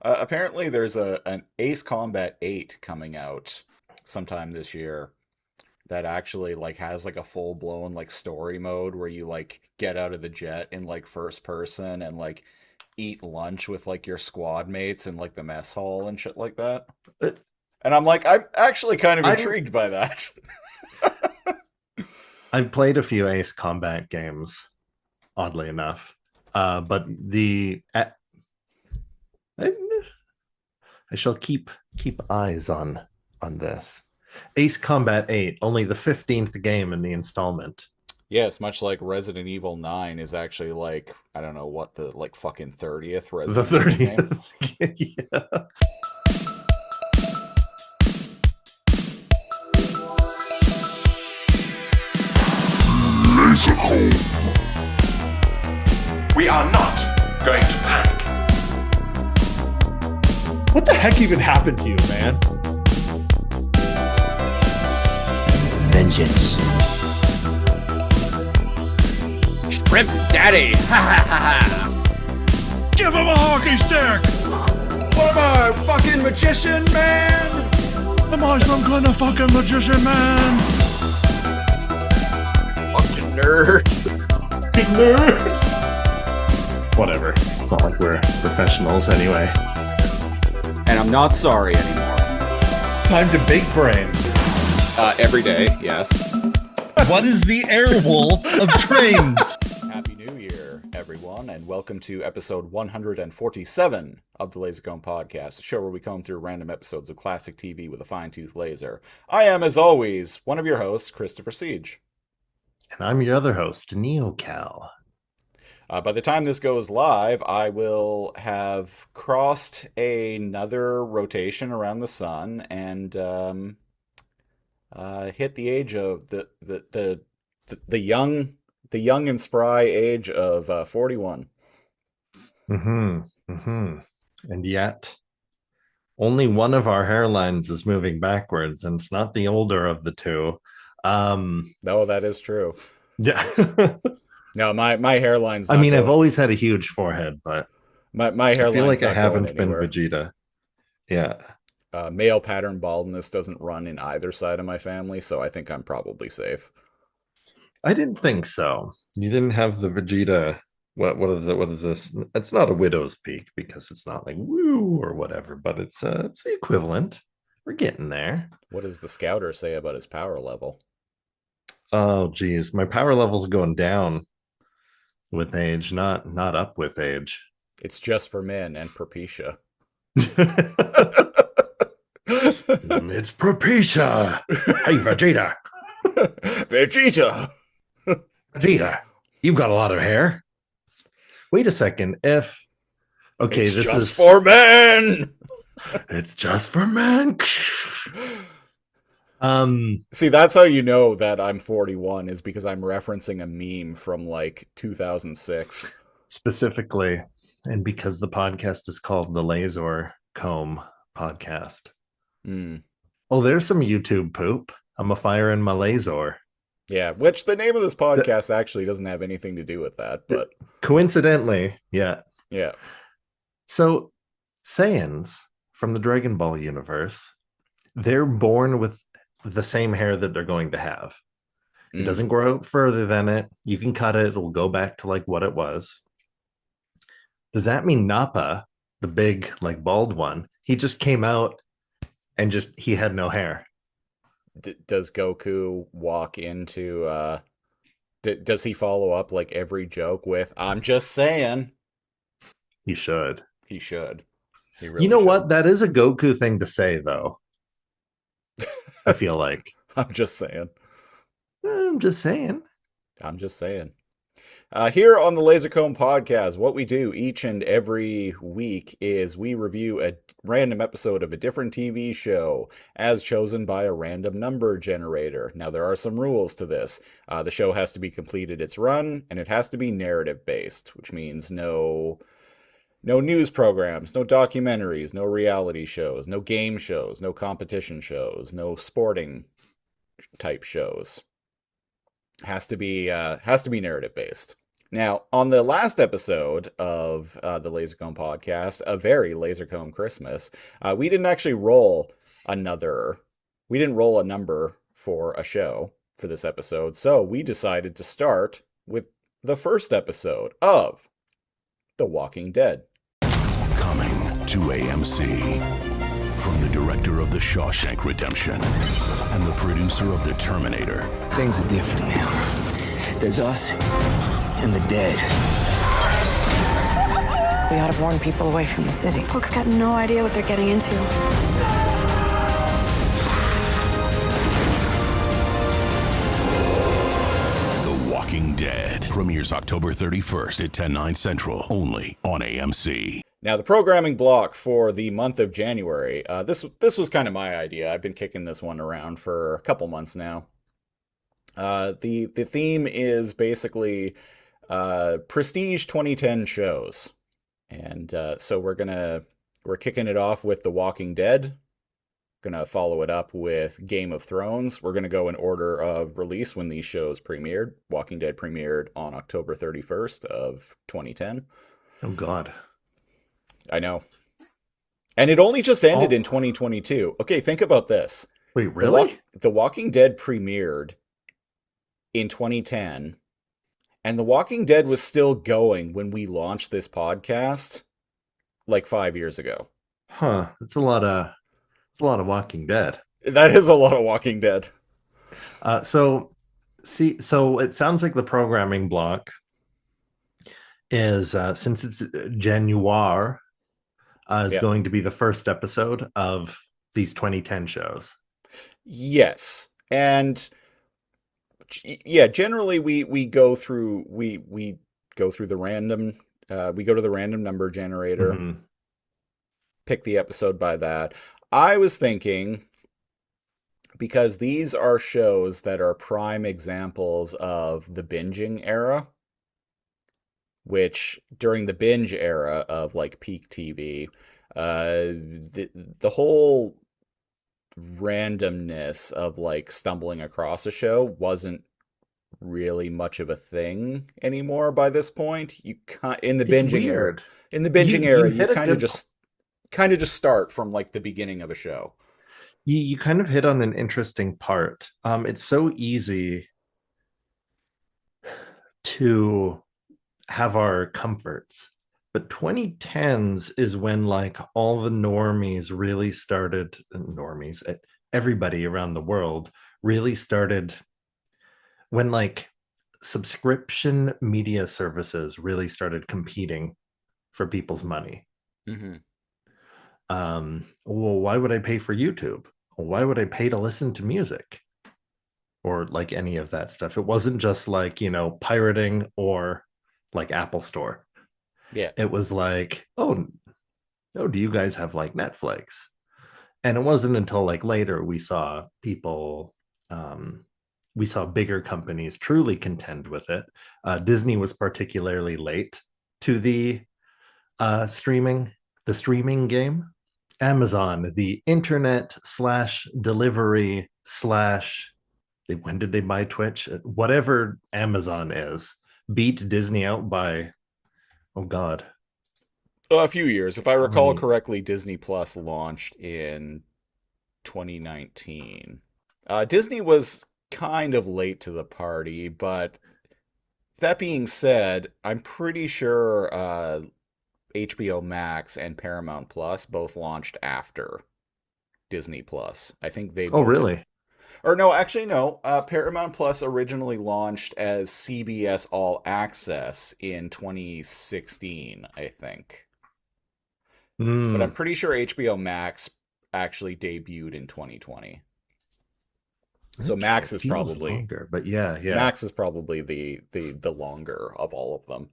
Apparently, there's an Ace Combat 8 coming out sometime this year that actually like has like a full blown like story mode where you like get out of the jet in like first person and like eat lunch with like your squad mates in like the mess hall and shit like that. Uh, And I'm like, I'm actually kind of I'm intrigued by that. I've played a few Ace Combat games, oddly enough. But I, I shall keep eyes on this. Ace Combat 8, only the 15th game in the installment. Yes, much like Resident Evil 9 is actually like, I don't know what the like fucking 30th The Resident Evil game. 30th. Yeah. We are not going to panic. What the heck even happened to you, man? Vengeance. Shrimp Daddy! Ha ha ha ha! Give him a hockey stick! What am I, fucking magician, man? Am I some kind of fucking magician, man? Fucking nerd. Whatever. It's not like we're professionals anyway. And I'm not sorry anymore. Time to big brain. Every day, yes. What is the airwolf of trains? Happy New Year, everyone, and welcome to episode 147 of the Lasercomb Podcast, a show where we comb through random episodes of classic TV with a fine-tooth laser. I am, as always, one of your hosts, Christopher Siege. And I'm your other host, NeoCal. By the time this goes live, I will have crossed another rotation around the sun and hit the age of the young and spry age of 41. And yet, only one of our hairlines is moving backwards, and it's not the older of the two. No, that is true. Yeah. No, my hairline's I not mean, I've going- always had a huge forehead, but my I hairline's feel like I not haven't going been anywhere. Vegeta. Yeah. Male pattern baldness doesn't run in either side of my family, so I think I'm probably safe. I didn't think so. You didn't have the Vegeta. What is this? It's not a widow's peak because it's not like woo or whatever, but it's the equivalent. We're getting there. What does the scouter say about his power level? Oh geez, my power level's going down with age, not up with age. It's just for men and Propecia. It's Propecia. Hey Vegeta. Vegeta! Vegeta, you've got a lot of hair. Wait a second. If okay, It's this just is for men! it's just for men. See, that's how you know that I'm 41, is because I'm referencing a meme from like 2006. Specifically, and because the podcast is called the Lazor Comb Podcast. Mm. Oh, there's some YouTube poop. I'm a fire in my Lazor. Yeah, which the name of this podcast actually doesn't have anything to do with that, but Coincidentally, yeah. yeah. So, Saiyans from the Dragon Ball universe, they're born with the same hair that they're going to have. It Mm. doesn't grow out further than it. You can cut it. It'll go back to like what it was. Does that mean Nappa, the big like bald one, he just came out and just he had no hair? Does Goku walk into does he follow up like every joke with "I'm just saying"? He should. He should. He really You know should. what? That is a Goku thing to say, though. I feel like. I'm just saying. I'm just saying. I'm just saying. Here on the Lasercomb Podcast, what we do each and every week is we review a random episode of a different TV show as chosen by a random number generator. Now, there are some rules to this. The show has to be completed its run, and it has to be narrative-based, which means no news programs, no documentaries, no reality shows, no game shows, no competition shows, no sporting type shows. Has to be narrative-based. Now, on the last episode of the Lasercomb podcast, a very Lasercomb Christmas, we didn't actually roll another. We didn't roll a number for a show for this episode, so we decided to start with the first episode of The Walking Dead. Coming to AMC. From the director of The Shawshank Redemption and the producer of The Terminator. Things are different now. There's us and the dead. We ought to warn people away from the city. Folks got no idea what they're getting into. The Walking Dead premieres October 31st at 10/9 Central, only on AMC. Now, the programming block for the month of January, this was kind of my idea. I've been kicking this one around for a couple months now. The theme is basically prestige 2010 shows. And so we're kicking it off with The Walking Dead. Gonna follow it up with Game of Thrones. We're gonna go in order of release when these shows premiered. Walking Dead premiered on October 31st of 2010. Oh God. I know. And it only just ended in 2022. Okay, think about this. Wait, really? The Walking Dead premiered in 2010, and The Walking Dead was still going when we launched this podcast like 5 years ago. Huh. It's a lot of Walking Dead. That is a lot of Walking Dead. So it sounds like the programming block is since it's January is going to be the first episode of these 2010 shows. Yes. And yeah, generally we go through we go through the random we go to the random number generator, pick the episode by that. I was thinking, because these are shows that are prime examples of the binging era, which during the binge era of like peak TV, the whole randomness of like stumbling across a show wasn't really much of a thing anymore by this point. You can't in the binging era. In the binging era, you kind of just start from like the beginning of a show. You kind of hit on an interesting part. It's so easy to have our comforts, but 2010s is when like all the normies really started. Everybody around the world really started, when like subscription media services really started competing for people's money. Well, why would I pay for YouTube? Why would I pay to listen to music or like any of that stuff? It wasn't just like, pirating or like Apple Store. Yeah. It was like, oh, do you guys have like Netflix? And it wasn't until like later we saw people, we saw bigger companies truly contend with it. Disney was particularly late to the streaming game. Amazon, the internet / delivery / when did they buy Twitch? Whatever Amazon is, beat Disney out by, oh God, a few years. If I recall correctly, Disney Plus launched in 2019. Disney was kind of late to the party, but that being said, I'm pretty sure HBO Max and Paramount Plus both launched after Disney Plus. I think they. Oh, really? Or no, actually no. Paramount Plus originally launched as CBS All Access in 2016, I think. But I'm pretty sure HBO Max actually debuted in 2020. So Okay, Max is feels probably longer, but yeah. Max is probably the longer of all of them.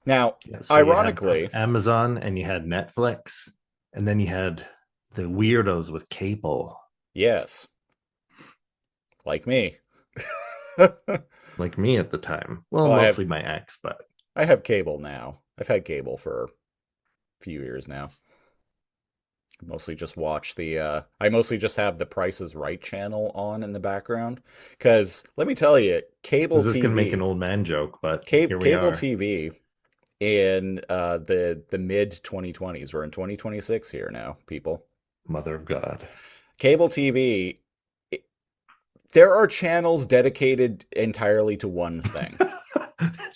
Now, So ironically, you had Amazon and you had Netflix, and then you had the weirdos with cable. yes, like me. Like me at the time. Well, Well, mostly my ex, but I have cable now. I've had cable for a few years now. Mostly just watch I mostly just have the Price is Right channel on in the background. Because let me tell you, I was just gonna make an old man joke, but here we cable are. TV in the mid 2020s. We're in 2026 here now, people. Mother of God. Cable TV, there are channels dedicated entirely to one thing.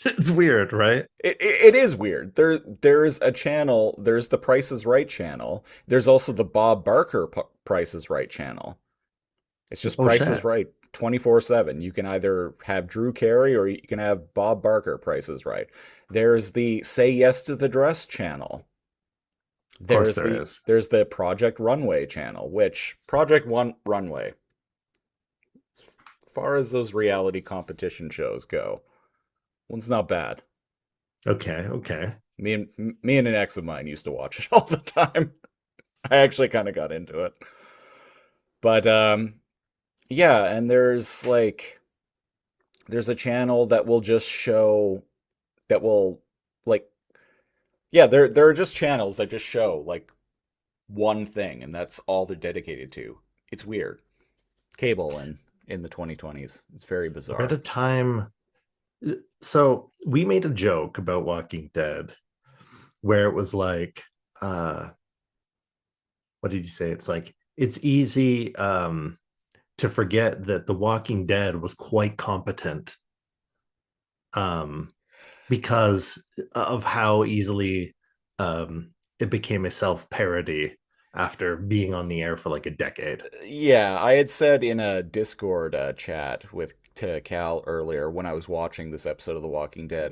It's weird, right? It is weird. There's a channel. There's the Price is Right channel. There's also the Bob Barker Price is Right channel. It's just Oh Price is shit. Right 24/7. You can either have Drew Carey or you can have Bob Barker Price is Right. There's the Say Yes to the Dress channel. Of course there is. There's the Project Runway channel, which Runway, as far as those reality competition shows go, one's not bad. Okay. Me and an ex of mine used to watch it all the time. I actually kind of got into it. But yeah, and there's a channel that will just show that will like yeah, there are just channels that just show like one thing and that's all they're dedicated to. It's weird. Cable in the 2020s. It's very We're at bizarre. a time. So we made a joke about Walking Dead where it was like, what did you say? It's like it's easy to forget that The Walking Dead was quite competent because of how easily it became a self-parody after being on the air for like a decade. Yeah, I had said in a Discord chat to Cal earlier when I was watching this episode of The Walking Dead,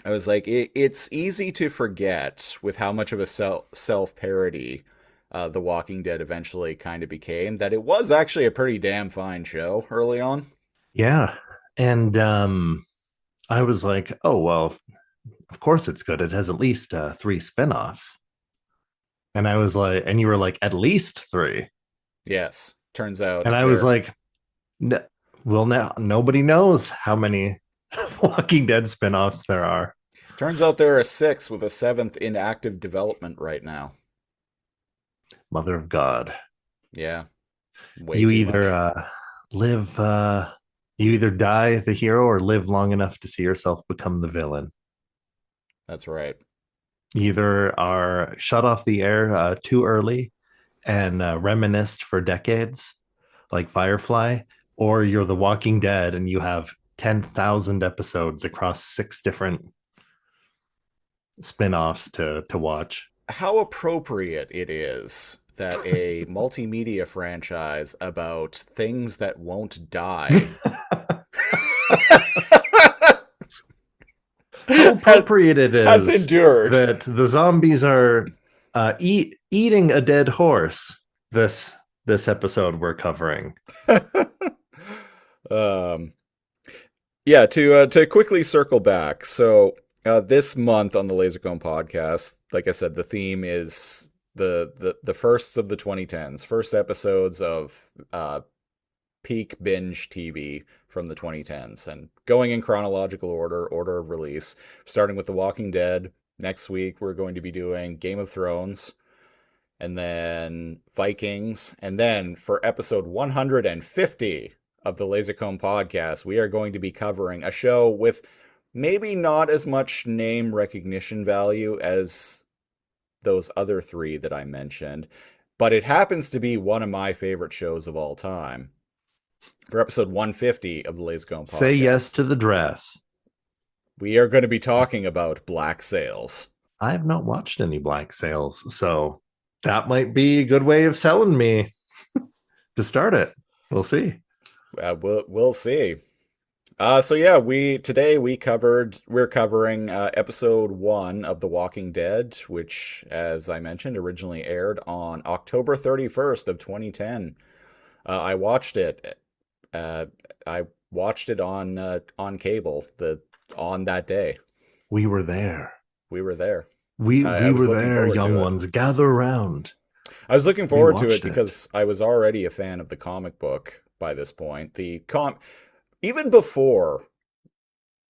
it's easy to forget with how much of a self-parody The Walking Dead eventually kind of became that it was actually a pretty damn fine show early on. Yeah. And I was like, oh, well, of course it's good. It has at least 3 spinoffs. And I was like, and you were like, at least 3. Yes, turns out. And I was like, well, now nobody knows how many Walking Dead spinoffs there are. Turns out there are 6 with a 7th in active development right now. Mother of God. Yeah. Way You too either much. live, you either die the hero or live long enough to see yourself become the villain. That's right. Either are shut off the air too early and reminisced for decades, like Firefly, or you're The Walking Dead and you have 10,000 episodes across 6 different spin-offs to watch. How appropriate it is that a multimedia franchise about things that won't die How appropriate it is has endured. that the zombies are eating a dead horse this episode we're covering. Yeah, to quickly circle back. So this month on the Lasercomb podcast, like I said, the theme is the firsts of the 2010s, first episodes of peak binge TV from the 2010s, and going in chronological order of release, starting with The Walking Dead. Next week we're going to be doing Game of Thrones, and then Vikings, and then for episode 150 of the Lasercomb podcast, we are going to be covering a show with maybe not as much name recognition value as those other 3 that I mentioned, but it happens to be one of my favorite shows of all time. For episode 150 of the Lasercomb podcast, Say Yes to the Dress. we are going to be talking about Black Sails. I have not watched any Black Sails, so that might be a good way of selling me to start it. We'll see. We'll see. So yeah, we're covering episode 1 of The Walking Dead, which, as I mentioned, originally aired on October 31st of 2010. I watched it. I watched it on cable on that day. We were there. We were there. We was were looking there, forward to young it. ones. Gather around. I was looking forward to it watched because I was already a fan of the comic book by this point. Even before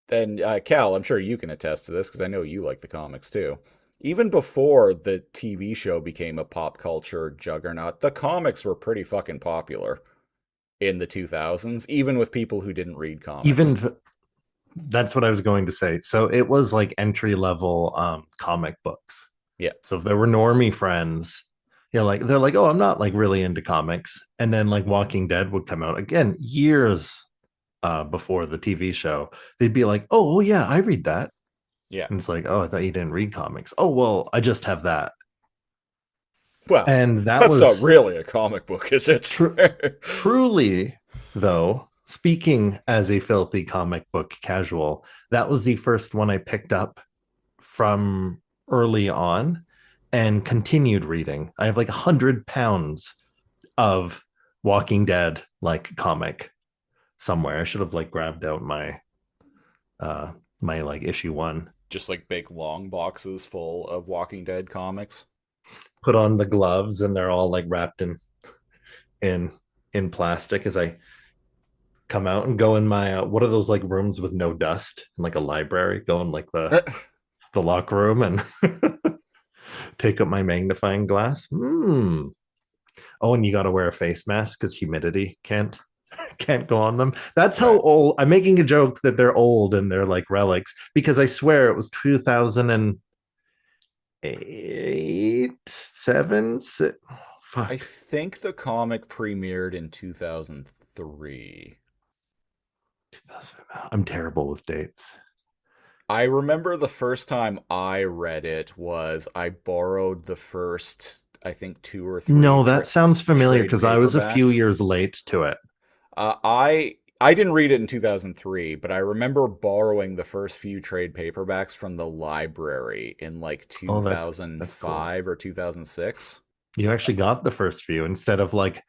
then, Cal, I'm sure you can attest to this because I know you like the comics too. even before the TV show became a pop culture juggernaut, the comics were pretty fucking popular in the 2000s, even with people who didn't read comics. That's what I was going to say. So it was like entry level comic books. Yeah. So if there were normie friends, like they're like, oh, I'm not like really into comics. And then like Walking Dead would come out again years before the TV show. They'd be like, oh, well, yeah, I read that. Yeah. And it's like, oh, I thought you didn't read comics. Oh, well, I just have that. Well, and that's not really a comic book, is it? Truly, though, speaking as a filthy comic book casual, that was the first one I picked up from early on and continued reading. I have like 100 pounds of Walking Dead like comic somewhere. I should have like grabbed out my my like issue 1. Just like big long boxes full of Walking Dead comics. Put on the gloves and they're all like wrapped in plastic as I come out and go in my what are those like rooms with no dust, like a library, go in like the locker room and take up my magnifying glass. Oh, and you got to wear a face mask because humidity can't go on them. That's how old. I'm making a joke that they're old and they're like relics, because I swear it was 2008, 7, 6. Fuck. I think the comic premiered in 2003. I'm terrible with dates. I remember the first time I read it was I borrowed the first, I think, 2 or 3. No, that sounds familiar because I was a few paperbacks. years late to it. I didn't read it in 2003, but I remember borrowing the first few trade paperbacks from the library in like 2005 that's cool. or 2006. You actually got the first few instead of like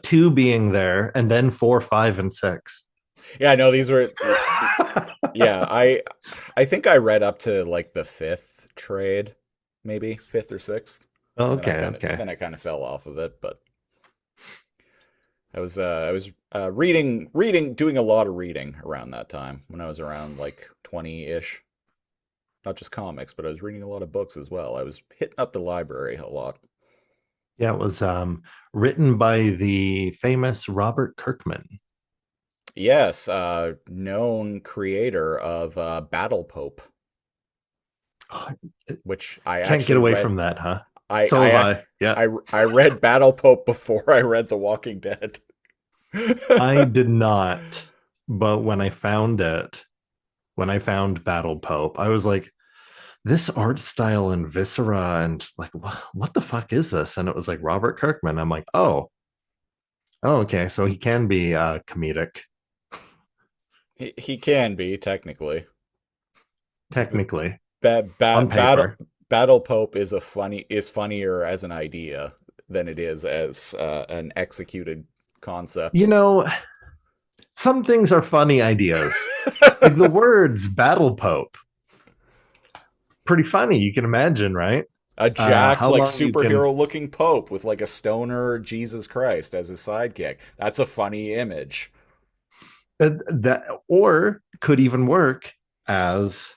2 being there and then 4, 5, and 6. Yeah, no, these were. Yeah, I think I read up to like the 5th trade, maybe 5th or 6th. Oh, okay. Then I kind of fell off of it, but I was doing a lot of reading around that time when I was around like 20-ish. Not just comics, but I was reading a lot of books as well. I was hitting up the library a lot. Yeah, it was written by the famous Robert Kirkman. Yes, known creator of Battle Pope, which I can't get away from that, huh? I read Battle Pope before I read The Walking Dead. I did not, but when I found Battle Pope, I was like, this art style and viscera and like, what the fuck is this? And it was like Robert Kirkman. I'm like, oh, okay, so he can be comedic. He can be technically. Battle Pope is funnier as an idea than it is as an executed concept. You know, some things are funny ideas. Like the words Battle Pope. Pretty funny, you can imagine, right? A Jack's like superhero looking Pope with like a stoner Jesus Christ as his sidekick. That's a funny image. That or could even work as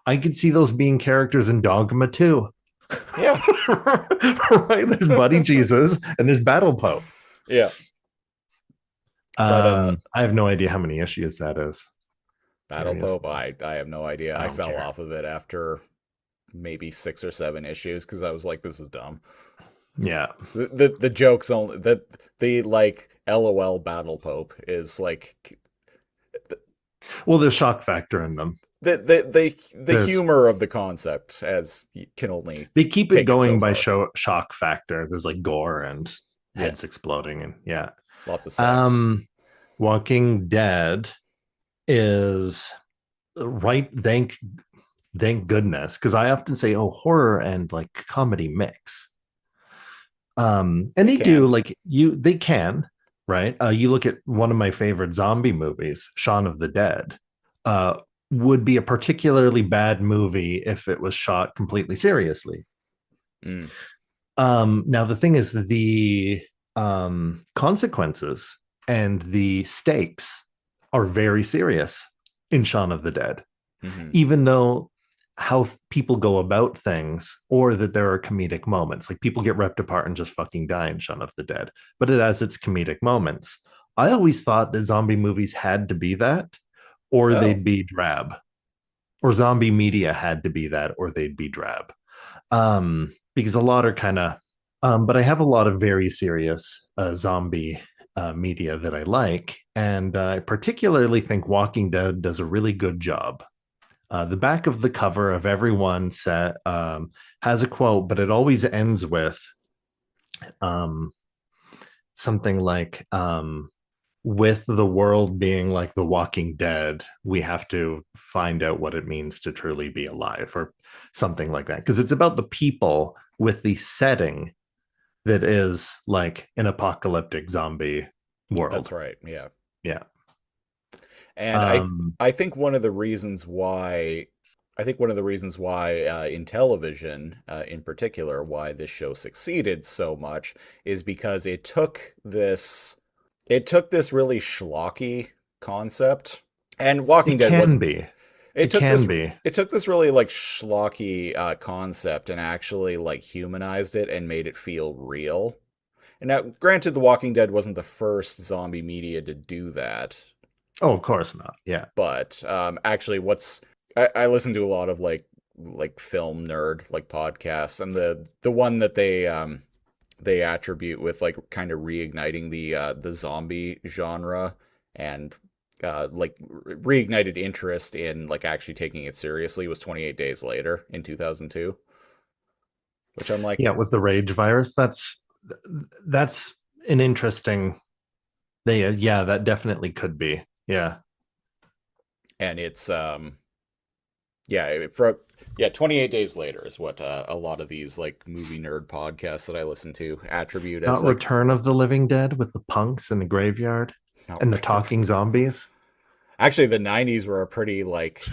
I could see those being characters in Dogma too. Yeah. Right. There's Buddy Jesus and there's Battle Pope. Yeah. I have no idea how many issues that is. Battle Pope, I have no idea. I fell off of it after maybe 6 or 7 issues because I was like, this is dumb. Yeah. The jokes only that the like LOL Battle Pope is like. Well, there's shock factor in them. The humor of the concept as can only they keep it going by shock factor. There's like gore and heads exploding and lots of sex. Walking Dead is right. Thank goodness, because I often say, oh, horror and like comedy mix. And they do like they can. Right. You look at one of my favorite zombie movies, Shaun of the Dead, would be a particularly bad movie if it was shot completely seriously. Now, the thing is, the consequences and the stakes are very serious in Shaun of the Dead, even though how people go about things, or that there are comedic moments. Like people get ripped apart and just fucking die in Shaun of the Dead, but it has its comedic moments. I always thought that zombie movies had to be that, or Oh, they'd be drab, or zombie media had to be that, or they'd be drab. Because a lot are kind of, but I have a lot of very serious zombie media that I like, and I particularly think Walking Dead does a really good job. The back of the cover of every one set has a quote, but it always ends with um, something like, with the world being like The Walking Dead, we have to find out what it means to truly be alive, or something like that. Because it's about the people with the setting that is like an apocalyptic zombie world. that's right. Yeah. Yeah. And I think one of the reasons why in television, in particular, why this show succeeded so much is because it took this really schlocky concept, and Walking It Dead can wasn't. be. It It took can this. be. It took this really like schlocky concept and actually like humanized it and made it feel real. And now, granted, The Walking Dead wasn't the first zombie media to do that, Oh, of course not. Yeah. but actually, I listen to a lot of like film nerd like podcasts, and the one that they attribute with like kind of reigniting the zombie genre and like reignited interest in like actually taking it seriously was 28 Days Later in 2002, which I'm like, Yeah, with the rage virus, that's an interesting. Yeah, that definitely could be. Yeah. and it's yeah, for yeah, 28 Days Later is what a lot of these like movie nerd podcasts that I listen to attribute as Not like Return of the Living Dead with the punks in the graveyard not and the talking zombies. actually the 90s were a pretty like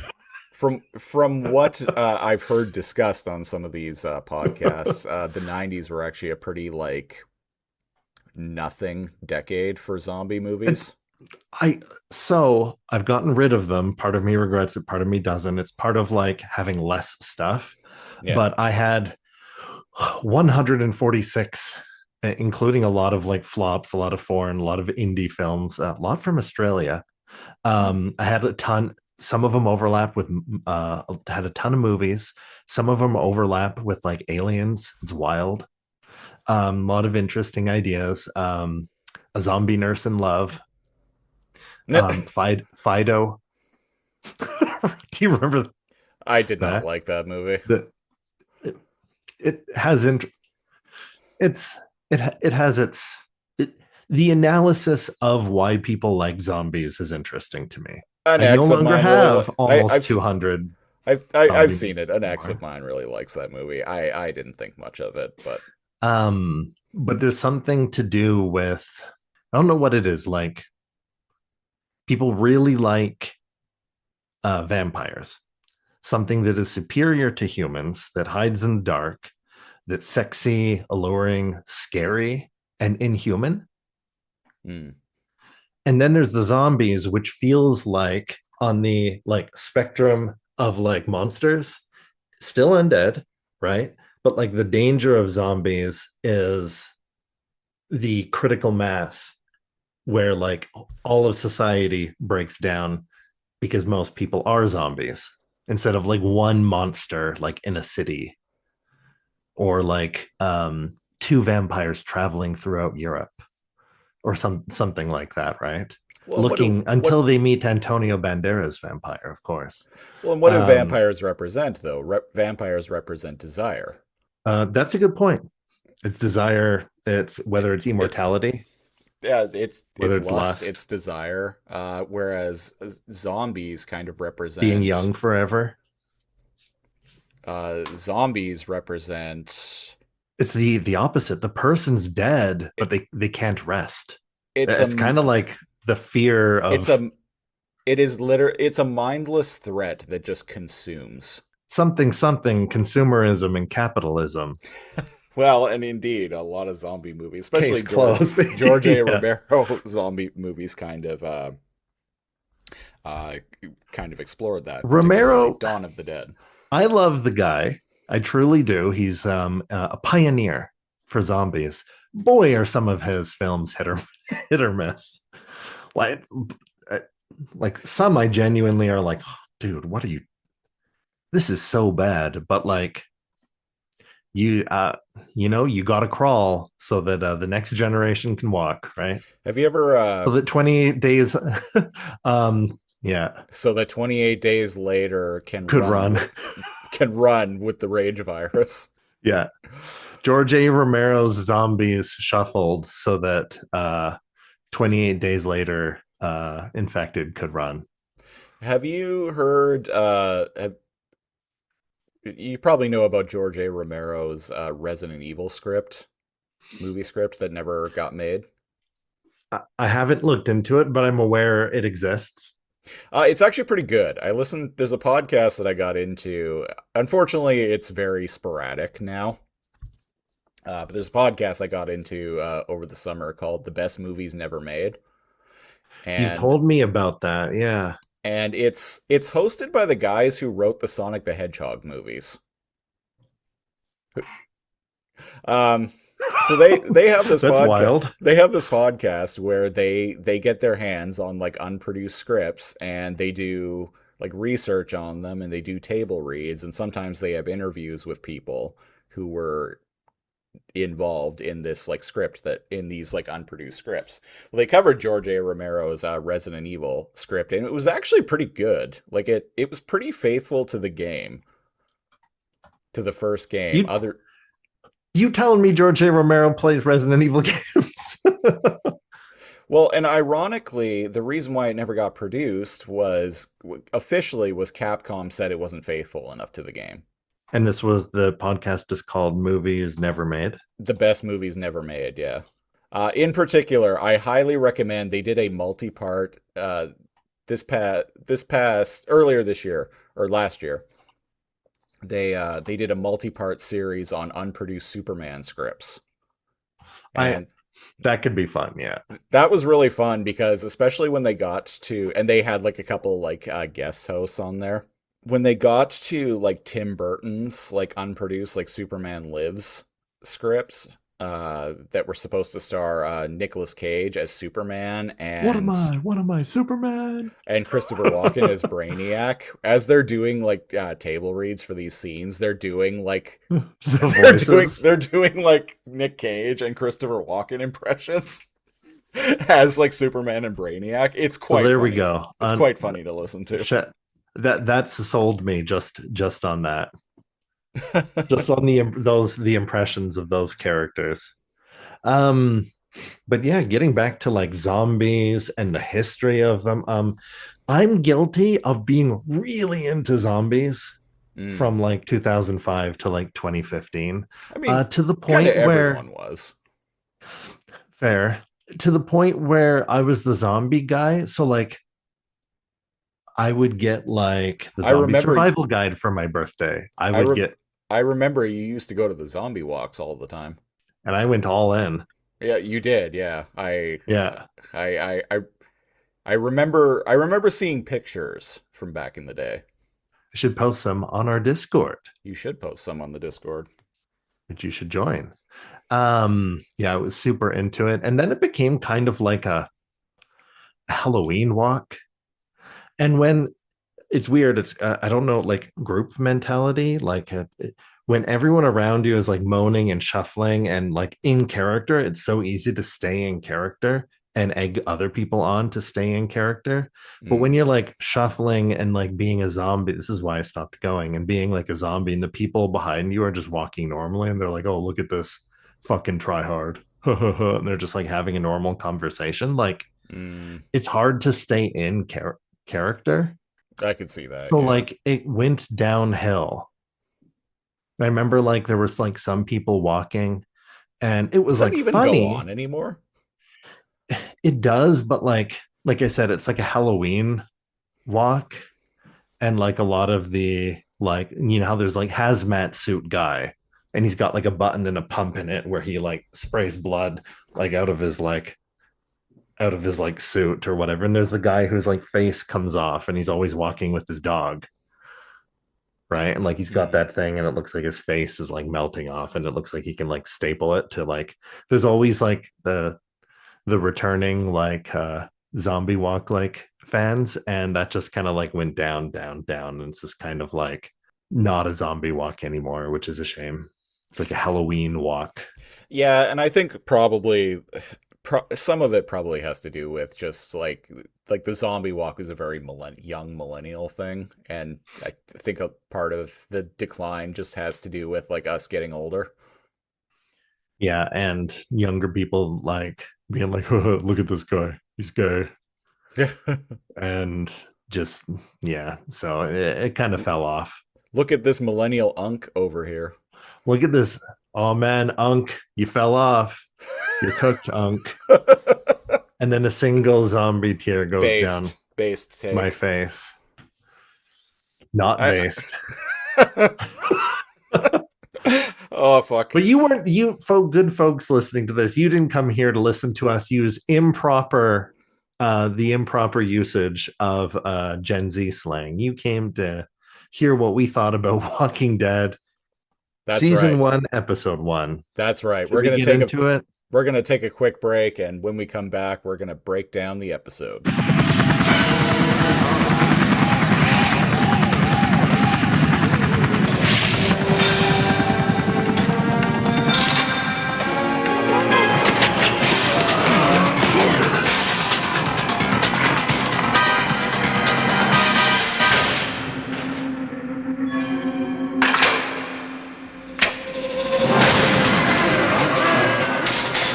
from what I've heard discussed on some of these podcasts, the 90s were actually a pretty like nothing decade for zombie movies. I've gotten rid of them. Part of me regrets it, part of me doesn't. It's part of like having less stuff. Yeah. But I had 146, including a lot of like flops, a lot of foreign, a lot of indie films, a lot from Australia. I had a ton. Some of them overlap with had a ton of movies. Some of them overlap with like aliens. It's wild. A lot of interesting ideas. A zombie nurse in love. Fido. Do you remember I did not that? like that movie. It has it has its the analysis of why people like zombies is interesting to me. An I no ex of longer mine really have almost 200. I've zombie seen it. An ex of anymore. mine really likes that movie. I didn't think much of it, but But there's something to do with, I don't know what it is, like people really like vampires, something that is superior to humans, that hides in the dark, that's sexy, alluring, scary, and inhuman. mm, And then there's the zombies, which feels like on the like spectrum of like monsters, still undead, right? But like the danger of zombies is the critical mass where like all of society breaks down because most people are zombies instead of like one monster like in a city, or like two vampires traveling throughout Europe, or something like that, right? well, Looking until they meet Antonio Banderas' vampire, of course. and what do Um, vampires represent though? Vampires represent desire. that's a good point. It's desire. It's whether it's It's immortality, yeah, whether it's it's lust, lust, it's desire. Whereas zombies kind of being represent young forever. zombies represent It's the opposite. The person's dead, but they can't rest. it's It's a kind of like the fear it's of a it is it's a mindless threat that just consumes. something consumerism and capitalism. Well, and indeed, a lot of zombie movies, especially Case closed. George A. Yeah. Romero zombie movies, uh, kind of explored that. Particularly Romero Dawn of the Dead. I love the guy. I truly do. He's a pioneer for zombies. Boy, are some of his films hit or miss. Like, uh, like some I genuinely are like, "Oh, dude, what are you? This is so bad." But like you, you got to crawl so that the next generation can walk, right? Have you ever So that 28 days, yeah, so that 28 days later could run. can run with the rage virus? Yeah. George A. Romero's zombies shuffled so that 28 days later, infected could run. Have you heard you probably know about George A. Romero's Resident Evil movie script that never got made? I haven't looked into it, but I'm aware it exists. It's actually pretty good. There's a podcast that I got into. Unfortunately, it's very sporadic now. But there's a podcast I got into over the summer called The Best Movies Never Made. You've And told me about that. Yeah. it's hosted by the guys who wrote the Sonic the Hedgehog movies. Um, so they have this That's podcast. wild. They have this podcast where they get their hands on like unproduced scripts and they do like research on them and they do table reads and sometimes they have interviews with people who were involved in this like script that in these like unproduced scripts. Well, they covered George A. Romero's Resident Evil script and it was actually pretty good. Like it was pretty faithful to the game, to the first game. You, you telling me George A. Romero plays Resident Evil games? Well, and ironically, the reason why it never got produced was officially was Capcom said it wasn't faithful enough to the game. And this was the podcast is called Movies Never Made. The Best Movies Never Made, yeah. In particular, I highly recommend they did a multi-part this past earlier this year or last year. They did a multi-part series on unproduced Superman scripts. And that could be fun, yeah. that was really fun because especially when they got to and they had like a couple like guest hosts on there. When they got to like Tim Burton's like unproduced like Superman Lives scripts that were supposed to star Nicolas Cage as Superman and What am I, Superman? and Christopher Walken as Brainiac, as they're doing like table reads for these scenes, they're doing like they're doing like Nick Cage and Christopher Walken impressions as like Superman and Brainiac. It's quite so there funny. we go. It's quite funny to listen to. That's sold me just on that. Just on the impressions of those characters. But yeah, getting back to like zombies and the history of them. I'm guilty of being really into zombies from like 2005 to like 2015. I mean, to the point where everyone was fair, to the point where I was the zombie guy. So like I would get like the zombie survival guide for my birthday. I remember you used to go to the zombie walks all the time. And I went all in. Yeah, you did. Yeah. Yeah. I remember seeing pictures from back in the day. I should post some on our Discord. You should post some on the Discord. Which you should join. Yeah, I was super into it. And then it became kind of like a Halloween walk. And when it's weird, it's I don't know, like group mentality, like when everyone around you is like moaning and shuffling and like in character, it's so easy to stay in character and egg other people on to stay in character. But when you're like shuffling and like being a zombie, this is why I stopped going, and being like a zombie and the people behind you are just walking normally and they're like, oh, look at this fucking try hard. And they're just like having a normal conversation. Like it's hard to stay in character. I could see that. So like it went downhill. I remember like there was like some people walking and it was Does that like even funny. go on anymore? It does, but like I said, it's like a Halloween walk. And like a lot of the like, you know how there's like hazmat suit guy and he's got like a button and a pump in it where he like sprays blood like out of his like suit or whatever. And there's the guy whose like face comes off and he's always walking with his dog. right? And like he's got Mhm. that thing, and it looks like his face is like melting off, and it looks like he can like staple it to like. There's always like the returning like zombie walk like fans, and that just kind of like went down, down, down, and it's just kind of like not a zombie walk anymore, which is a shame. It's like a Halloween walk. Yeah, and I think probably some of it probably has to do with just like the zombie walk is a very young millennial thing, and I think a part of the decline just has to do with like us getting older. Yeah, and younger people like being like, oh, look at this guy, he's gay, and just yeah. So it kind of fell off. Look at this millennial unk over here. Look at this. Oh man, Unk, you fell off. You're cooked, Unk. And then a single zombie tear goes down Based take. my face. Not I- based. Oh fuck. But you weren't good folks listening to this. You didn't come here to listen to us use the improper usage of Gen Z slang. You came to hear what we thought about Walking Dead. That's Season right. 1, Episode 1. That's right. Should We're we gonna get take into it. We're gonna take a quick break, and when we come back, we're gonna break down the episode.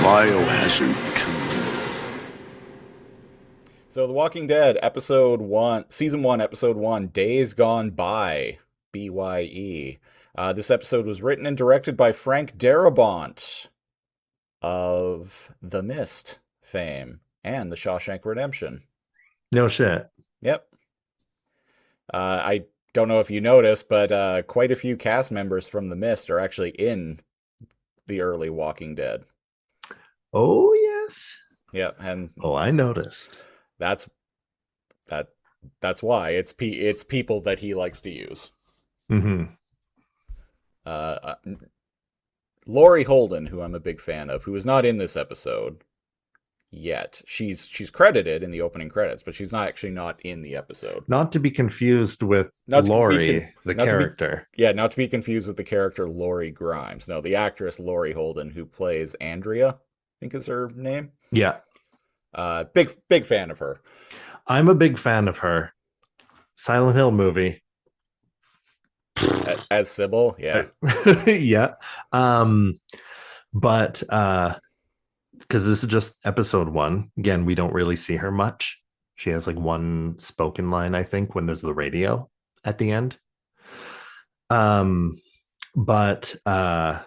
Biohazard 2. So, The Walking Dead, Season 1, Episode 1, Days Gone By, BYE. This episode was written and directed by Frank Darabont of The Mist fame and The Shawshank Redemption. No shit. Yep. I don't know if you noticed, but quite a few cast members from The Mist are actually in the early Walking Dead. Oh, yes. Yep, and Oh, I noticed. that's why it's people that he likes to use. Mm-hmm. Laurie Holden, who I'm a big fan of, who is not in this episode yet. She's credited in the opening credits, but she's not in the episode. Not to be confused with Not to be Laurie, the not to be- character. Not to be confused with the character Laurie Grimes. No, the actress Laurie Holden, who plays Andrea, I think is her name. Yeah. Big fan of her. I'm a big fan of her. Silent Hill movie. As Sybil, yeah. Yeah. But because this is just episode 1, again, we don't really see her much. She has like one spoken line, I think, when there's the radio at the end. But The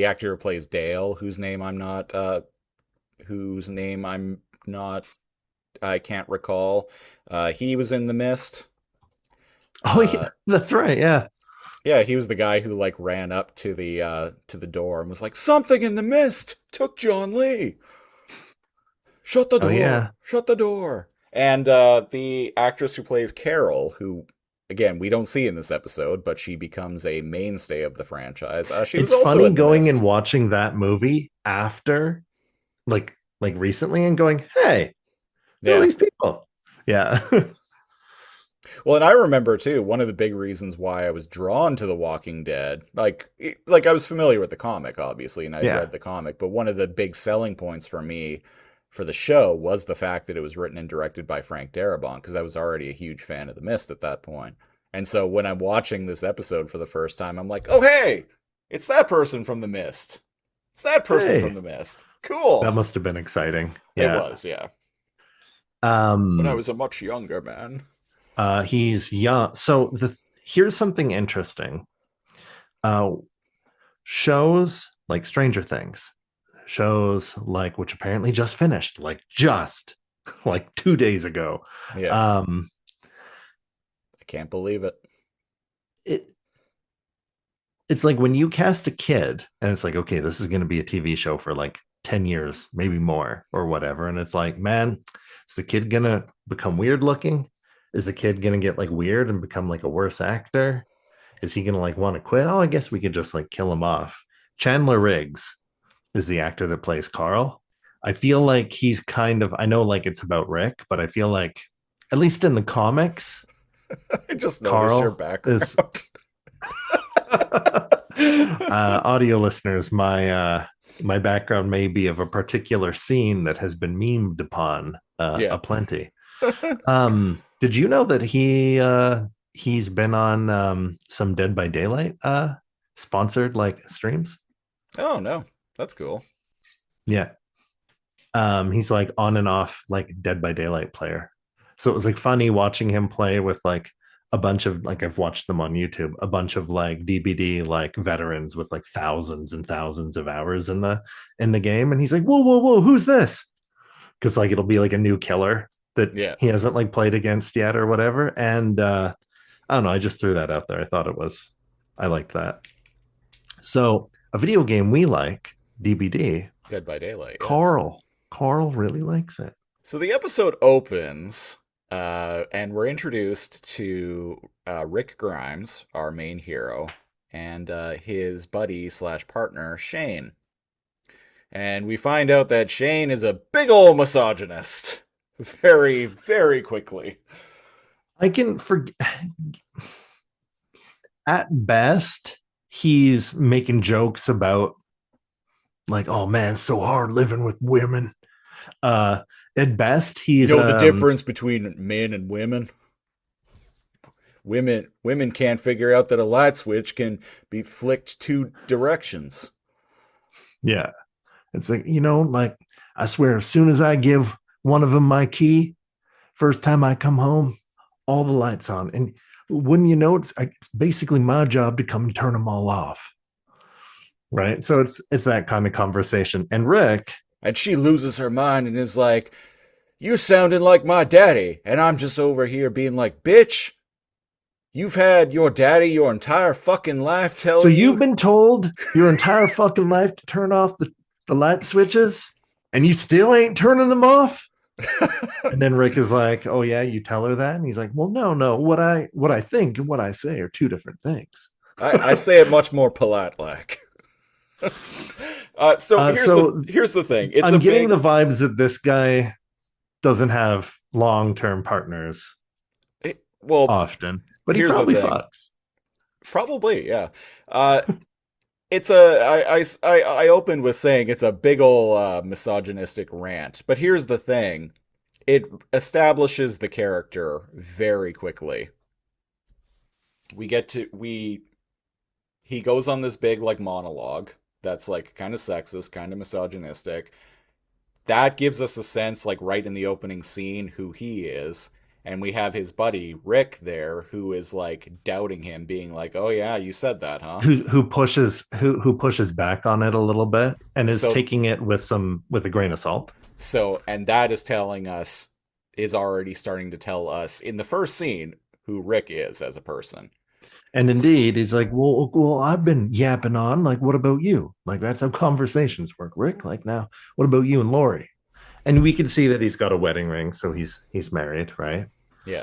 actor who plays Dale, whose name I can't recall. He was in The Mist. oh yeah, that's right. Yeah. Yeah, he was the guy who like ran up to the door and was like, "Something in the mist took John Lee. Shut the door. Yeah. Shut the door." And the actress who plays Carol, who again we don't see in this episode, but she becomes a mainstay of the franchise. She was It's also funny in The going Mist. and watching that movie after, like recently, and going, "Hey, who are Yeah. these people?" Yeah. Well, and I remember too, one of the big reasons why I was drawn to The Walking Dead, like I was familiar with the comic, obviously, and I Yeah. read the comic, but one of the big selling points for me for the show was the fact that it was written and directed by Frank Darabont, because I was already a huge fan of The Mist at that point. And so when I'm watching this episode for the first time, I'm like, oh, hey, it's that person from The Mist. It's that person Hey. from The Mist. Cool. That must have been exciting. It Yeah. was, yeah. When I Um was a much younger man. he's young. So here's something interesting. Shows like Stranger Things, shows like which apparently just finished, like 2 days ago. Yeah, I can't believe it. It's like when you cast a kid and it's like, okay, this is going to be a TV show for like 10 years, maybe more or whatever. And it's like, man, is the kid going to become weird looking? Is the kid gonna get like weird and become like a worse actor? Is he gonna like want to quit? Oh, I guess we could just like kill him off. Chandler Riggs is the actor that plays Carl. I feel like he's kind of, I know like it's about Rick, but I feel like at least in the comics, I just noticed your Carl background. is audio listeners, my background may be of a particular scene that has been memed upon aplenty. Did you know that he's been on some Dead by Daylight sponsored like streams? Oh no, that's cool. Yeah. He's like on and off like Dead by Daylight player. So it was like funny watching him play with like a bunch of like, I've watched them on YouTube, a bunch of like DBD like veterans with like thousands and thousands of hours in the game. And he's like, whoa, who's this? Because like it'll be like a new killer that he hasn't like played against yet or whatever. And I don't know, I just threw that out there. I liked that. So a video game we like, DBD, Dead by Daylight. Carl really likes it. So the episode opens, and we're introduced to Rick Grimes, our main hero, and his buddy / partner, Shane. And we find out that Shane is a big old misogynist. Very, very quickly. I can forget. At best, he's making jokes about like, oh man, it's so hard living with women. At best, he's you know the difference between men and women. Women can't figure out that a light switch can be flicked 2 directions. Yeah, it's like, like I swear, as soon as I give one of them my key, first time I come home, all the lights on, and wouldn't you know, it's basically my job to come and turn them all off. Right, so it's that kind of conversation. And Rick, and she loses her mind and is like, "You sounding like my daddy," and I'm just over here being like, "Bitch, you've had your daddy your entire fucking life tell you." So you've been told your entire fucking life to turn off the light switches, and you still ain't turning them off. And then Rick is like, "Oh yeah, you tell her that?" And he's like, "Well, no. What I think and what I say are 2 different things." I say it much more polite, like. So here's the thing. I'm getting the vibes that this guy doesn't have long-term partners. Often, but he probably fucks. Probably, yeah. I opened with saying it's a big ol' misogynistic rant, but here's the thing. It establishes the character very quickly. He goes on this big like monologue that's like kind of sexist, kind of misogynistic. That gives us a sense like right in the opening scene who he is. And we have his buddy Rick there, who is like doubting him, being like, "Oh yeah, you said that, huh?" Who pushes back on it a little bit and is taking it with a grain of salt. So, and that is already starting to tell us in the first scene who Rick is as a person. And indeed, he's like, well, I've been yapping on. Like, what about you? Like, that's how conversations work, Rick. Like, now, what about you and Lori? And we can see that he's got a wedding ring, so he's married, right? Yeah.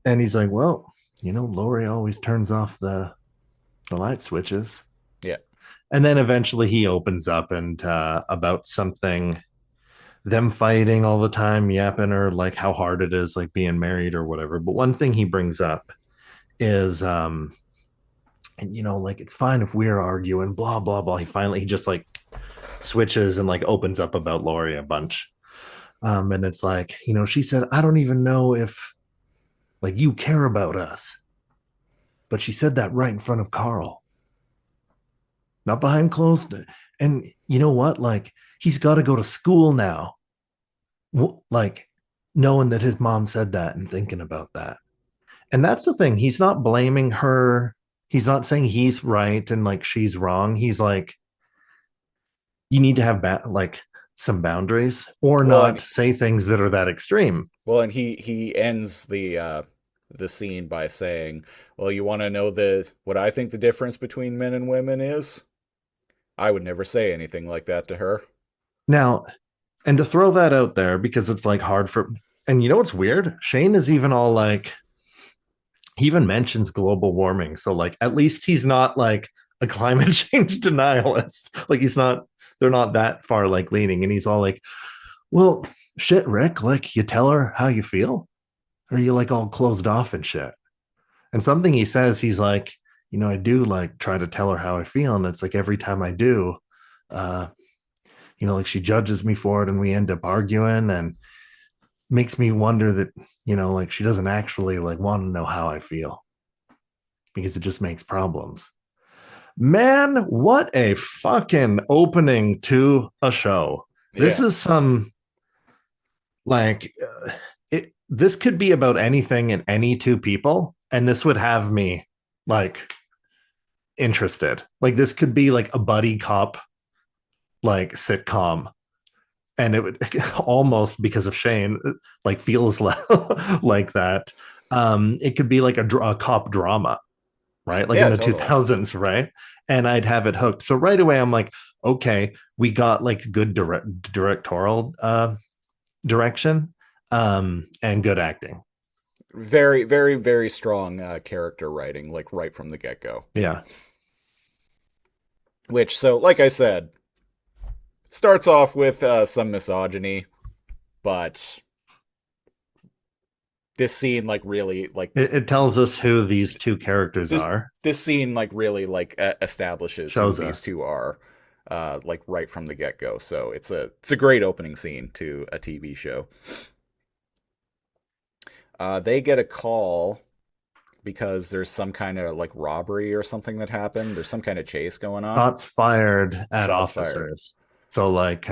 And he's like, well, Lori always turns off the light switches. Yeah. And then eventually he opens up and about something, them fighting all the time, yapping, or like how hard it is, like being married or whatever. But one thing he brings up is and like, it's fine if we're arguing, blah blah blah. He just like switches and like opens up about Lori a bunch, and it's like, she said, I don't even know if like you care about us, but she said that right in front of Carl, not behind closed. And you know what, like, he's got to go to school now, like knowing that his mom said that and thinking about that. And that's the thing, he's not blaming her. He's not saying he's right and like she's wrong. He's like, you need to have like some boundaries or not say things that are that extreme. Well, and he ends the scene by saying, "Well, you want to know what I think the difference between men and women is? I would never say anything like that to her." Now, and to throw that out there, because it's like hard for, and what's weird? Shane is even all like, he even mentions global warming. So like at least he's not like a climate change denialist. Like they're not that far like leaning. And he's all like, well, shit, Rick, like you tell her how you feel? Or are you like all closed off and shit? And something he says, he's like, I do like try to tell her how I feel. And it's like every time I do, uh, like she judges me for it and we end up arguing and makes me wonder that, like she doesn't actually like want to know how I feel because it just makes problems. Man, what a fucking opening to a show. This is some like this could be about anything and any two people, and this would have me like interested. Like this could be like a buddy cop like sitcom, and it would almost, because of Shane, like feels like that. It could be like a cop drama, right? Like in the totally. 2000s, right? And I'd have it hooked. So right away I'm like, okay, we got like good directorial direction and good acting. Very, very, very strong character writing, like right from the get-go. Yeah. Which, so like I said, starts off with some misogyny, but this scene like really like it tells us who these two characters are. This scene like really like establishes who these two are, like right from the get-go. So it's a great opening scene to a TV show. They get a call because there's some kind of like robbery or something that happened. There's some kind of chase going on. Shots fired at officers. So like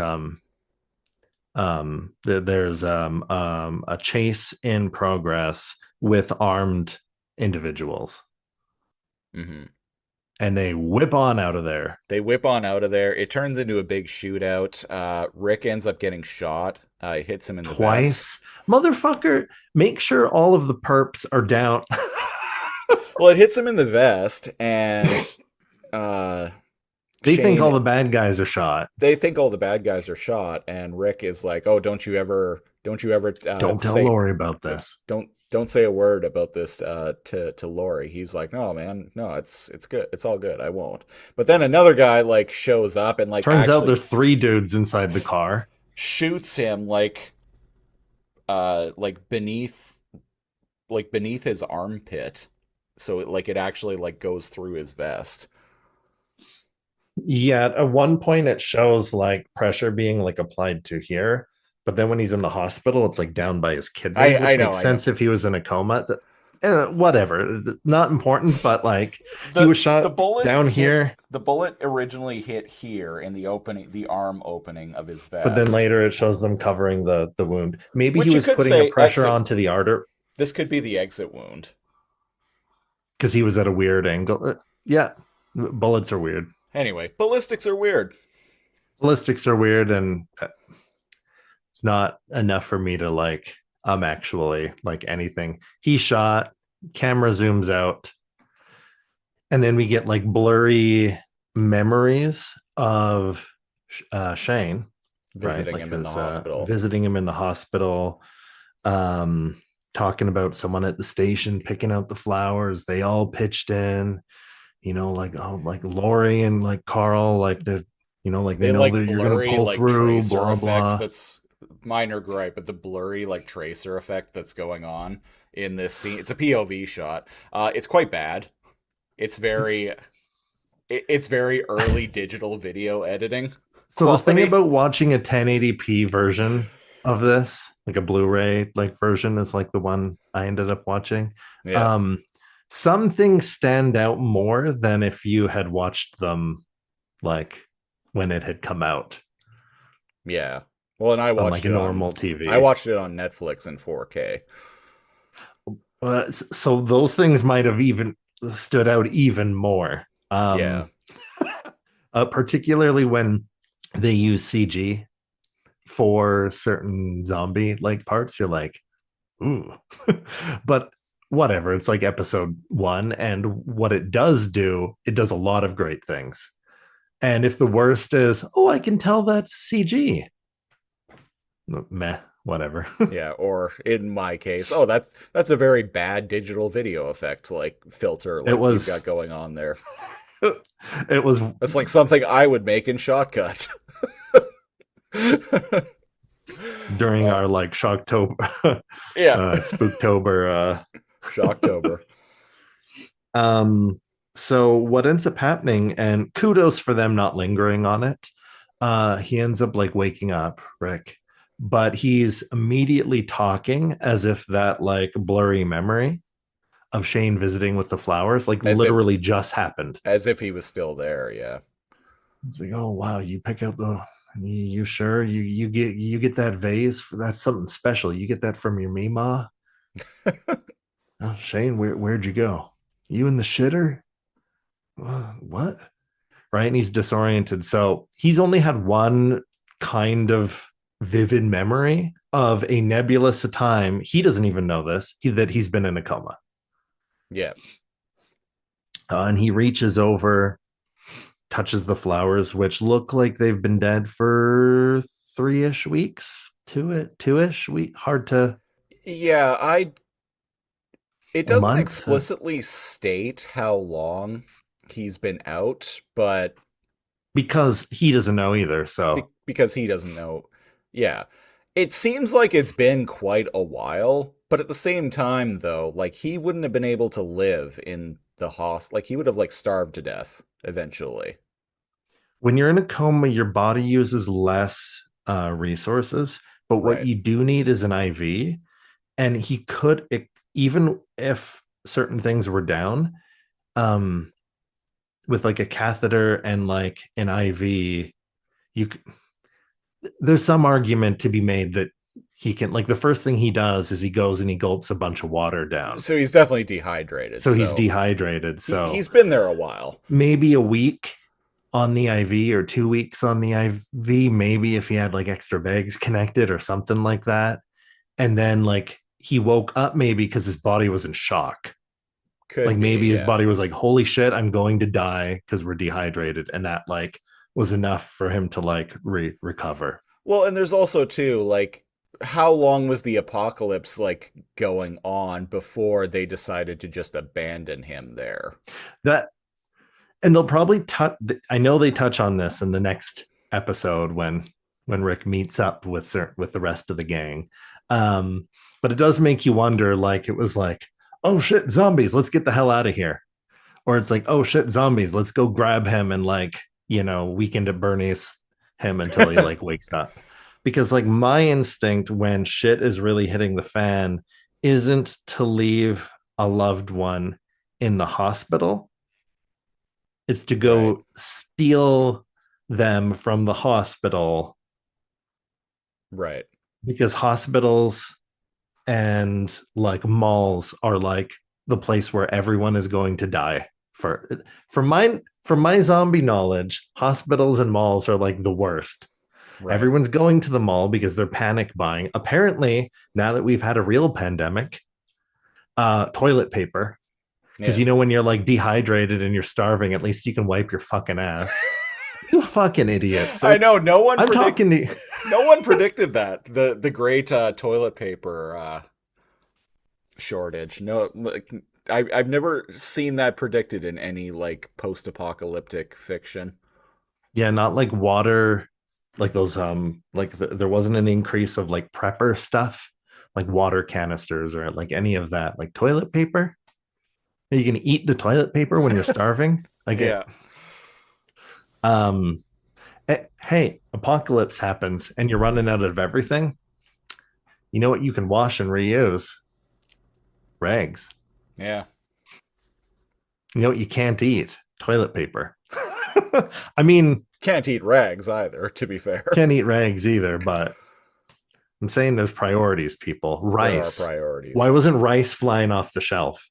there's a chase in progress with armed individuals. Mm-hmm. And they whip on out of there. It turns into a big shootout. Rick ends up getting shot. It hits him in the twice. Motherfucker, make sure all of the perps are down. Well, it hits him in the vest, and they think all the bad guys are shot. And Rick is like, "Oh, don't you ever don't tell Lori about this. Don't say a word about this to Lori." He's like, "No, man, no, it's good. It's all good. I won't." But then another guy like shows up and like turns out there's 3 dudes inside the car. Shoots him like beneath his armpit, so it actually like goes through his vest. Yeah, at one point it shows like pressure being like applied to here, but then when he's in the hospital, it's like down by his kidney. I know, makes sense if he was in a coma. Whatever, not important, but like he was shot down here. The bullet originally hit here in the arm opening of his vest. But then later it shows them covering the wound. Maybe he was putting a pressure onto the artery. This could be the exit wound. Because he was at a weird angle. Yeah, bullets are weird. Anyway, ballistics are weird. And it's not enough for me to like, actually like anything. He shot, camera zooms out, and then we get like blurry memories of Shane visiting him in the hospital. Talking about someone at the station picking out the flowers. They all pitched in, like Lori and like Carl, like they know that you're gonna pull like through, blah blah. That's minor gripe, but the blurry like tracer effect that's going on in this scene, it's a POV shot. It's quite bad. It's very early digital video editing. So the thing about watching a 1080p version of this, like a Blu-ray like version, is like the one I ended up watching. Yeah. Some things stand out more than if you had watched them like when it had come out. Yeah. Well, and I watched like a normal TV. I watched it on Netflix in 4K. So those things might have even stood out even more. Particularly when they use CG for certain zombie like parts. You're like, ooh. But whatever. It's like episode 1, and what it does a lot of great things. And if the worst is, I can tell that's CG. Meh. whatever. Yeah, or in my case, oh, that's a very bad digital video effect, like filter, It like you've was got going on there. it was That's like something I would make in Shotcut. during our like Shocktober, Yeah, Spooktober. Shocktober. So what ends up happening, and kudos for them not lingering on it. He ends up like waking up, Rick, but he's immediately talking as if that like blurry memory of Shane visiting with the flowers like As if- literally just happened. As if he was still there. Yeah. It's like, oh wow, you pick up the. You sure you get that vase? That's something special. You get that from your Mima. Oh, Shane, where'd you go? You in the shitter? What? Right, and he's disoriented. So he's only had one kind of vivid memory of a nebulous time. He doesn't even know this. That he's been in a coma. Yeah. And he reaches over, touches the flowers, which look like they've been dead for 3-ish weeks. Two-ish week. Hard to. Yeah, it doesn't month? explicitly state how long he's been out, but Because he doesn't know either. So because he doesn't know. Yeah. It seems like it's been quite a while, but at the same time though, like he wouldn't have been able to live in the hospital. Like he would have like starved to death eventually. when you're in a coma, your body uses less resources, but what Right. you do need is an IV. And he could, even if certain things were down, with like a catheter and like an IV, there's some argument to be made that he can, like, the first thing he does is he goes and he gulps a bunch of water down. So he's definitely dehydrated. So he's dehydrated. So he's been there a while. maybe a week on the IV or 2 weeks on the IV, maybe if he had like extra bags connected or something like that. And then like he woke up maybe because his body was in shock. Could Like maybe be, his yeah. body was like, holy shit, I'm going to die because we're dehydrated. And that like was enough for him to like recover. Well, and there's also too, like, how long was the apocalypse like going on before they decided to just abandon him there? That, and they'll probably touch. I know they touch on this in the next episode when Rick meets up with the rest of the gang. But it does make you wonder. Like it was like, oh shit, zombies, let's get the hell out of here. Or it's like, oh shit, zombies, let's go grab him and like, Weekend at Bernie's him until he like wakes up. Because like my instinct when shit is really hitting the fan isn't to leave a loved one in the hospital. It's to go steal them from the hospital. Right. Because hospitals and like malls are like the place where everyone is going to die. For my zombie knowledge, hospitals and malls are like the worst. Right. Everyone's going to the mall because they're panic buying. Apparently, now that we've had a real pandemic, toilet paper. Because when you're like dehydrated and you're starving, at least you can wipe your fucking ass. You fucking idiots. I know no one. I'm talking to no one predicted that the great toilet paper shortage. No, like I've never seen that predicted in any like post-apocalyptic fiction. Yeah, not like water, like those there wasn't an increase of like prepper stuff, like water canisters or like any of that. Like toilet paper. Are you gonna eat the toilet paper when you're starving? Like yeah. Hey, apocalypse happens and you're running out of everything. You know what you can wash and reuse? Rags. Yeah. You know what you can't eat? Toilet paper. I mean, can't eat rags either, to be fair. Can't eat rags either, but I'm saying there's priorities, people. Rice. There are priorities. Why wasn't rice flying off the shelf?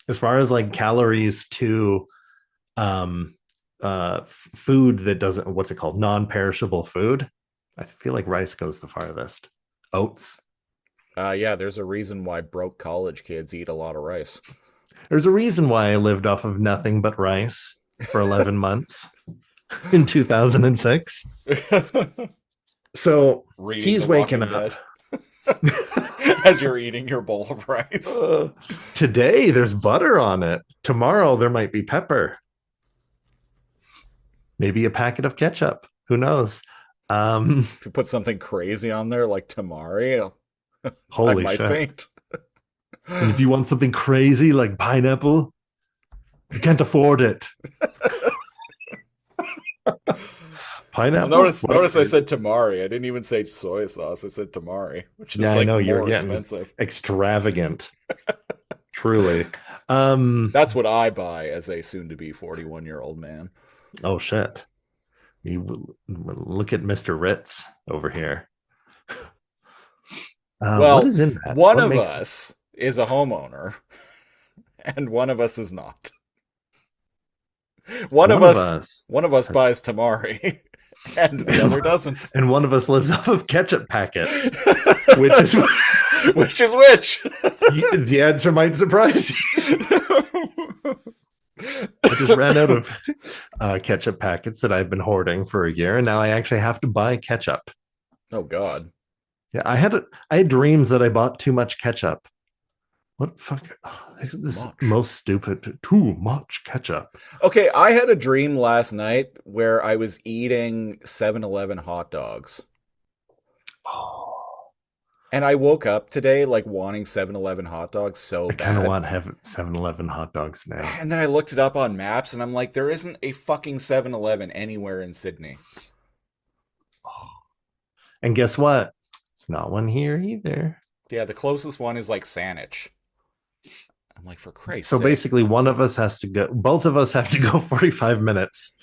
As far as like calories to food that doesn't, what's it called? Non-perishable food. I feel like rice goes the farthest. Oats. Yeah, there's a reason why broke college kids eat a lot of rice. There's a reason why I lived off of nothing but rice for 11 months in 2006. So Reading he's The waking Walking up. Dead as you're eating your bowl of rice. Today there's butter on it. Tomorrow there might be pepper. Maybe a packet of ketchup. Who knows? If you put something crazy on there like tamari, I Holy might shit. faint. And if you want something crazy like pineapple, you can't afford it. Pineapple. Notice I said tamari. I didn't even say soy sauce. I said tamari, which is I know more you're getting expensive. Extravagant. Truly. That's what I buy as a soon-to-be 41-year-old man. Oh shit. You look at Mr. Ritz over here. Well, what is in that? One of us is a homeowner, and one of us is not. One of us buys tamari, and the other doesn't. And one of us lives off of ketchup packets, which is which is which. The answer might surprise you. I just ran out of ketchup packets that I've been hoarding for a year, and now I actually have to buy ketchup. Oh God! Yeah, I had dreams that I bought too much ketchup. What fuck? This is most stupid. Too much ketchup. Okay, I had a dream last night where I was eating 7-Eleven hot dogs. Oh. And I woke up today like wanting 7-Eleven hot dogs so bad. I kind of want to have 7-Eleven hot dogs now. And then I looked it up on maps and I'm like, there isn't a fucking 7-Eleven anywhere in Sydney. Oh. And guess what? It's not one here either. Yeah, the closest one is like Saanich. I'm like, for Christ's sake. So basically one of us has to go, both of us have to go 45 minutes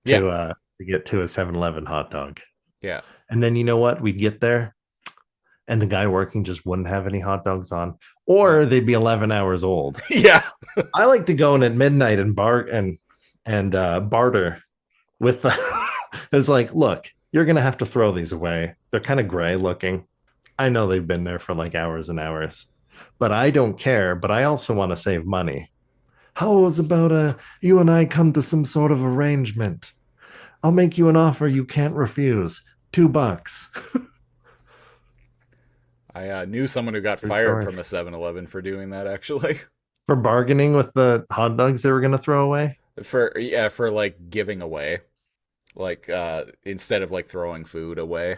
to get to a 7-Eleven hot dog. Yeah. And then you know what? We'd get there and the guy working just wouldn't have any hot dogs on, or they'd be 11 hours old. Yeah. I like to go in at midnight and barter with the it's like, look, you're gonna have to throw these away. They're kind of gray looking. I know they've been there for like hours and hours, but I don't care. But I also want to save money. How is about you and I come to some sort of arrangement? I'll make you an offer you can't refuse. $2. I knew someone who got fired from a 7-Eleven for doing that, actually. For bargaining with the hot dogs they were going to throw away? For like giving away. Like instead of like throwing food away.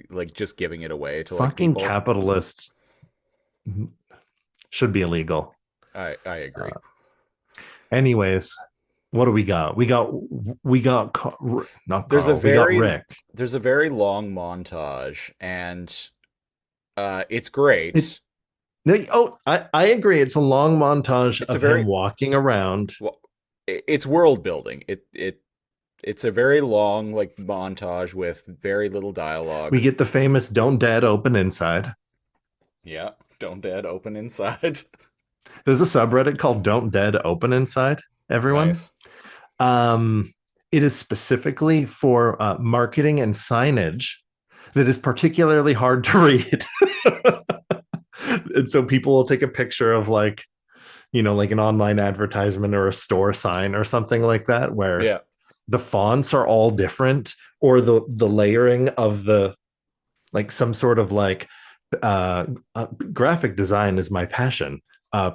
Like just giving it away to fucking like people. Capitalists should be illegal. I agree. Anyways, what do we got? We got not there's Carl, we got Rick. There's a very long montage and it's great. I agree. It's a long montage of him walking around. Well, it's world building. It's a very long like montage with very little dialogue. We get the famous "Don't Dead Open Inside." Yeah, Don't Dead Open Inside. There's a subreddit called "Don't Dead Open Inside." Everyone, nice. It is specifically for marketing and signage that is particularly hard to read. And so people will take a picture of like, you know, like an online advertisement or a store sign or something like that, where the fonts are all different, or the layering of the, like some sort of like graphic design is my passion.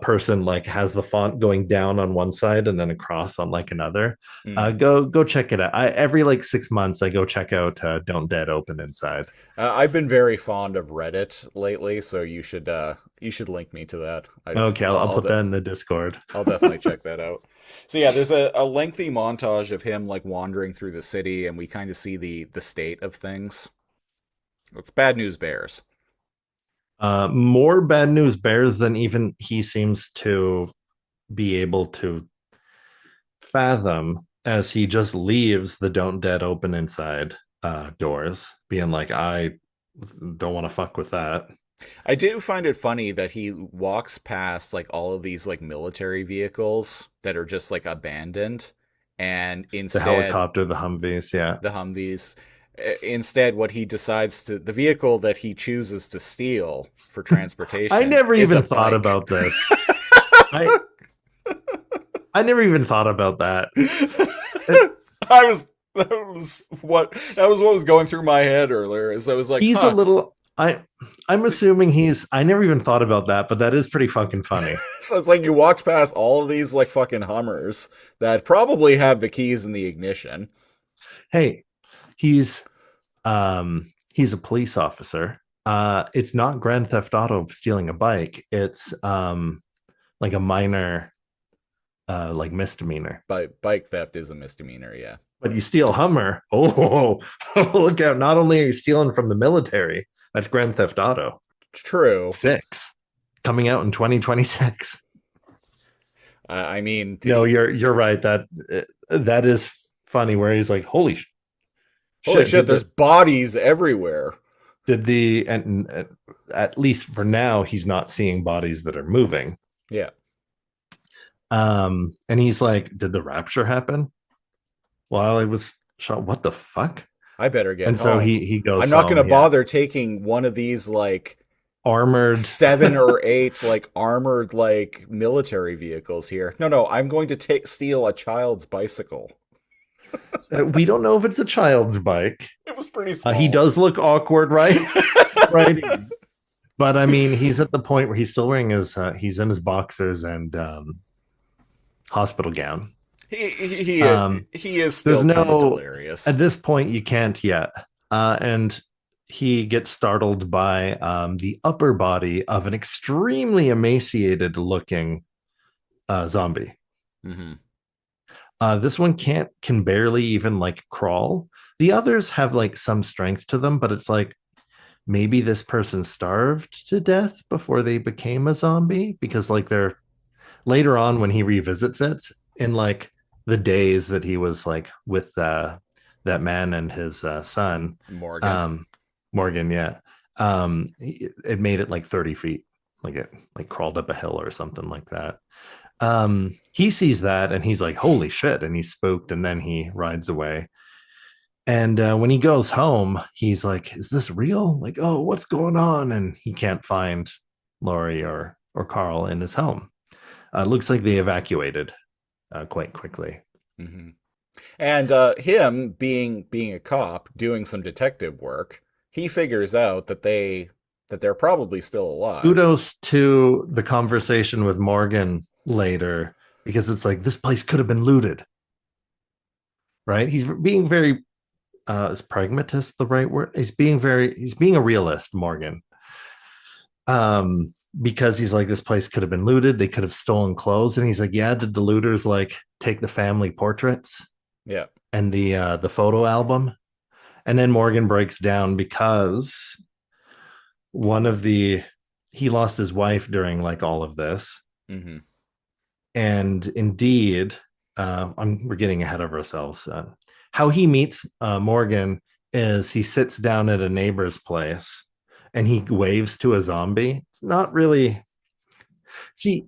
Person like has the font going down on one side and then across on like another. Go check it out. Every like 6 months I go check out Don't Dead Open Inside. I've been very fond of Reddit lately, so you should link me to that. I'll put that in the Discord. I'll definitely check that out. So yeah, there's a lengthy montage of him like wandering through the city, and we kind of see the state of things. It's Bad News Bears. More Bad News Bears than even he seems to be able to fathom, as he just leaves the Don't Dead Open Inside doors, being like, I don't want to fuck with that. I do find it funny that he walks past like all of these like military vehicles that are just like abandoned, and instead the helicopter, the Humvees, instead what he decides to, the vehicle that he chooses to steal for transportation, I never even thought about this. I never even thought about that. I was That was what was going through my head earlier. Is I was like, He's a little. I'm assuming he's. I never even thought about that, but that is pretty fucking funny. So it's like you walked past all of these like fucking Hummers that probably have the keys in the ignition. Hey, he's a police officer. It's not Grand Theft Auto stealing a bike. It's like a minor like misdemeanor. Bike theft is a misdemeanor, yeah. But you steal Hummer. Oh, look out. Not only are you stealing from the military, that's Grand Theft Auto True. 6 coming out in 2026. I mean, No, you're right. That is funny where he's like, holy shit, there's bodies everywhere. And at least for now, he's not seeing bodies that are moving. Yeah. And he's like, did the rapture happen while I was shot? What the fuck? I better get and home. So he goes, I'm not going to bother taking one of these like armored 7 or 8 like armored like military vehicles here. No, I'm going to steal a child's bicycle. We don't know if it's a child's bike. It was pretty small. He does look awkward, right? Right. But I mean, he's at the point where he's still wearing he's in his boxers and hospital gown. He is still kind of delirious. At this point, you can't yet. And he gets startled by the upper body of an extremely emaciated looking zombie. Mm-hmm. This one can barely even like crawl. The others have like some strength to them, but it's like maybe this person starved to death before they became a zombie, because like they're later on when he revisits it in like the days that he was like with that man and his son Morgan, yeah. It made it like 30 feet, like it like crawled up a hill or something like that. He sees that and he's like, holy shit, and he's spooked, and then he rides away. And when he goes home, he's like, is this real? Like, oh, what's going on? And he can't find Laurie or Carl in his home. Looks like they evacuated quite quickly. Mm-hmm. And him being a cop doing some detective work, he figures out that they're probably still alive. Kudos to the conversation with Morgan later, because it's like, this place could have been looted, right? He's being very is pragmatist the right word? He's being a realist, Morgan, because he's like, this place could have been looted, they could have stolen clothes. And he's like, yeah, did the looters like take the family portraits, yeah, and the photo album? And then Morgan breaks down because he lost his wife during like all of this. Mm-hmm. And indeed, we're getting ahead of ourselves. How he meets Morgan is he sits down at a neighbor's place and he waves to a zombie. It's not really. See,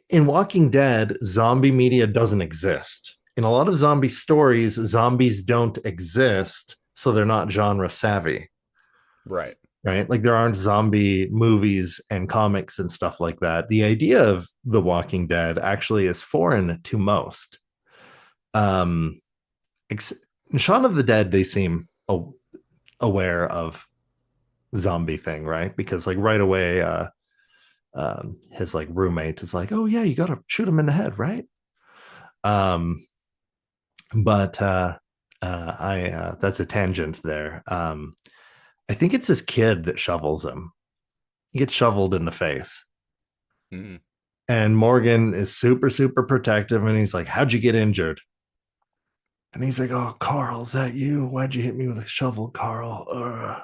in Walking Dead, zombie media doesn't exist. In a lot of zombie stories, zombies don't exist, so they're not genre savvy. Right. Like there aren't zombie movies and comics and stuff like that. The idea of The Walking Dead actually is foreign to most. In Shaun of the Dead, they seem aware of zombie thing, right? Because like right away, his like roommate is like, "Oh yeah, you gotta shoot him in the head, right?" But that's a tangent there. I think it's his kid that shovels him. He gets shoveled in the face. Mm-hmm. And Morgan is super, super protective. And he's like, how'd you get injured? And he's like, oh, Carl, is that you? Why'd you hit me with a shovel, Carl? Ugh.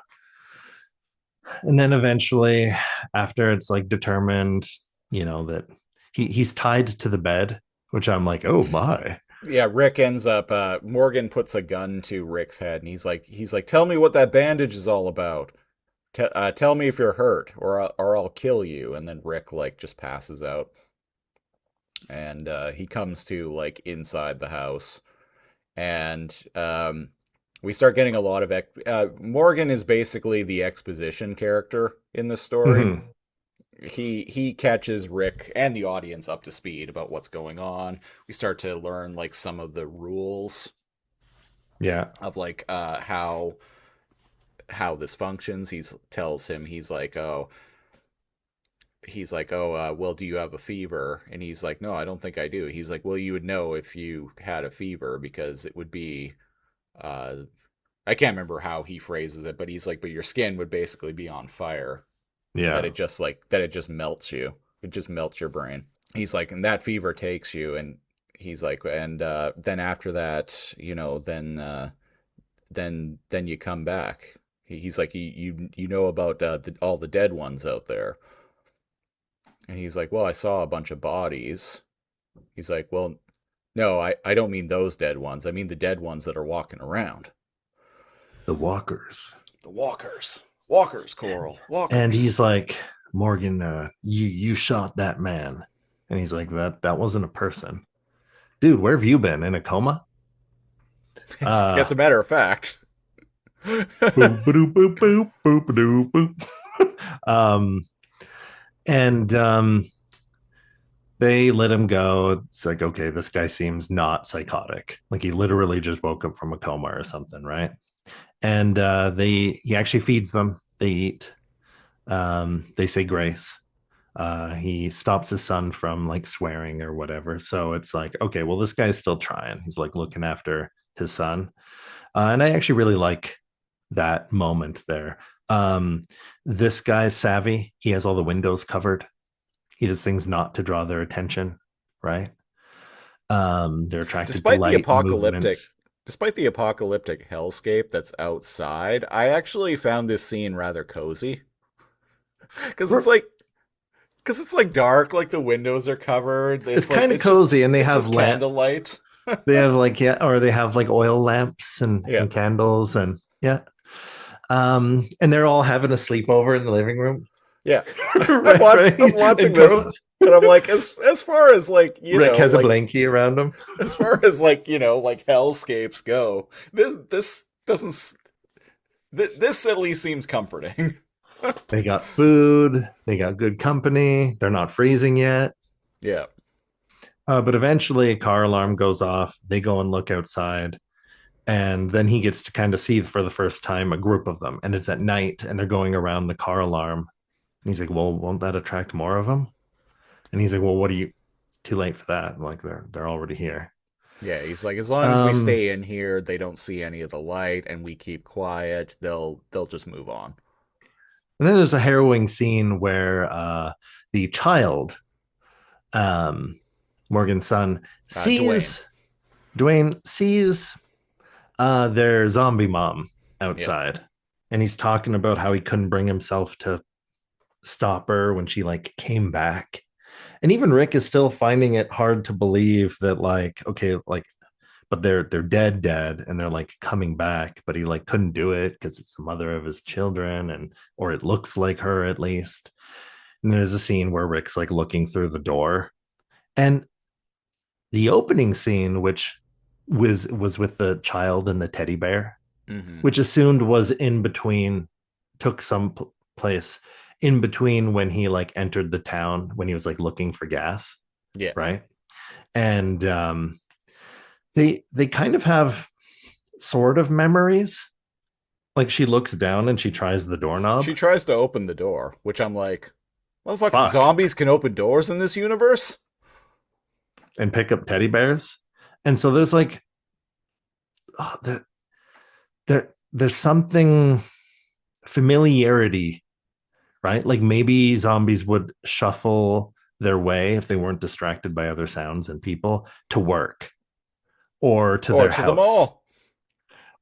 And then eventually, after it's like determined, that he's tied to the bed, which I'm like, oh my. Yeah, Rick ends up, Morgan puts a gun to Rick's head, and he's like, tell me what that bandage is all about. Tell me if you're hurt, or I'll kill you. And then Rick, like, just passes out. And he comes to, like, inside the house. And we start getting a lot of... Morgan is basically the exposition character in this story. Mm-hmm. He catches Rick and the audience up to speed about what's going on. We start to learn like some of the rules Yeah. of like how this functions. He tells him, well, do you have a fever? And he's like, no, I don't think I do. He's like, well, you would know if you had a fever because it would be, uh, I can't remember how he phrases it, but he's like, but your skin would basically be on fire. Yeah. That it just melts you. It just melts your brain. He's like, and that fever takes you, and he's like, and then after that, then you come back. He's like, you know about all the dead ones out there. And he's like, well, I saw a bunch of bodies. He's like, well, no, I don't mean those dead ones. I mean the dead ones that are walking around. The walkers. The walkers. Walkers, Coral. Walkers. And he's like, Morgan, you shot that man. And he's like, that wasn't a person. Dude, where have you been? In a coma? As a matter of fact. Boop, boop, boop, boop, boop, boop, boop. And they let him go. It's like, okay, this guy seems not psychotic. Like he literally just woke up from a coma or something, right? And he actually feeds them. They eat. They say grace. He stops his son from like swearing or whatever. So it's like, okay, well, this guy's still trying. He's like looking after his son. And I actually really like that moment there. This guy's savvy. He has all the windows covered. He does things not to draw their attention, right? They're attracted to light, despite the apocalyptic hellscape that's outside. I actually found this scene rather cozy because it's like dark, like the windows are covered. It's kind of cozy, and they have candlelight. They have or they have like oil lamps and candles, and and they're all having a sleepover in the living room. Yeah, I'm watching this, and I'm like, as far as like Rick has a blankie around him. As far as like like hellscapes go, this doesn't. This at least seems comforting. They got food. They got good company. They're not freezing yet. Yeah. But eventually a car alarm goes off. They go and look outside. And then he gets to kind of see for the first time a group of them. And it's at night and they're going around the car alarm. And he's like, well, won't that attract more of them? And he's like, well, it's too late for that. I'm like, they're already here. Yeah, he's like, as long as we stay in here, they don't see any of the light and we keep quiet, they'll just move on. And then there's a harrowing scene where the child, Morgan's son, Dwayne sees their zombie mom outside. Yep. And he's talking about how he couldn't bring himself to stop her when she like came back. And even Rick is still finding it hard to believe that like, okay, like, but they're dead and they're like coming back, but he like couldn't do it because it's the mother of his children, or it looks like her at least. And there's a scene where Rick's like looking through the door, and the opening scene, which was with the child and the teddy bear, which assumed was in between, took some place in between when he like entered the town, when he was like looking for gas. Yeah. Right. And they kind of have sort of memories. Like she looks down and she tries the doorknob. She tries to open the door, which I'm like, motherfucking zombies can open doors in this universe? And pick up teddy bears. And so there's like, there's something familiarity, right? Like maybe zombies would shuffle their way if they weren't distracted by other sounds and people to work or to their house. The mall.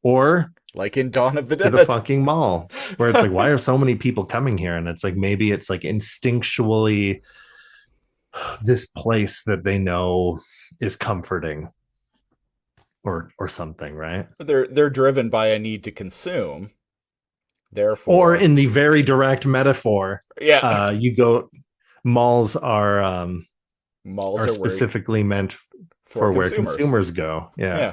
Or like in Dawn of the Dead. To the fucking mall, where it's like, why are so many people coming here? And it's like, maybe it's like instinctually this place that they know is comforting or something, right? They're driven by a need to consume. Therefore, or in the very direct metaphor, you go, malls are specifically meant for where consumers go. Yeah.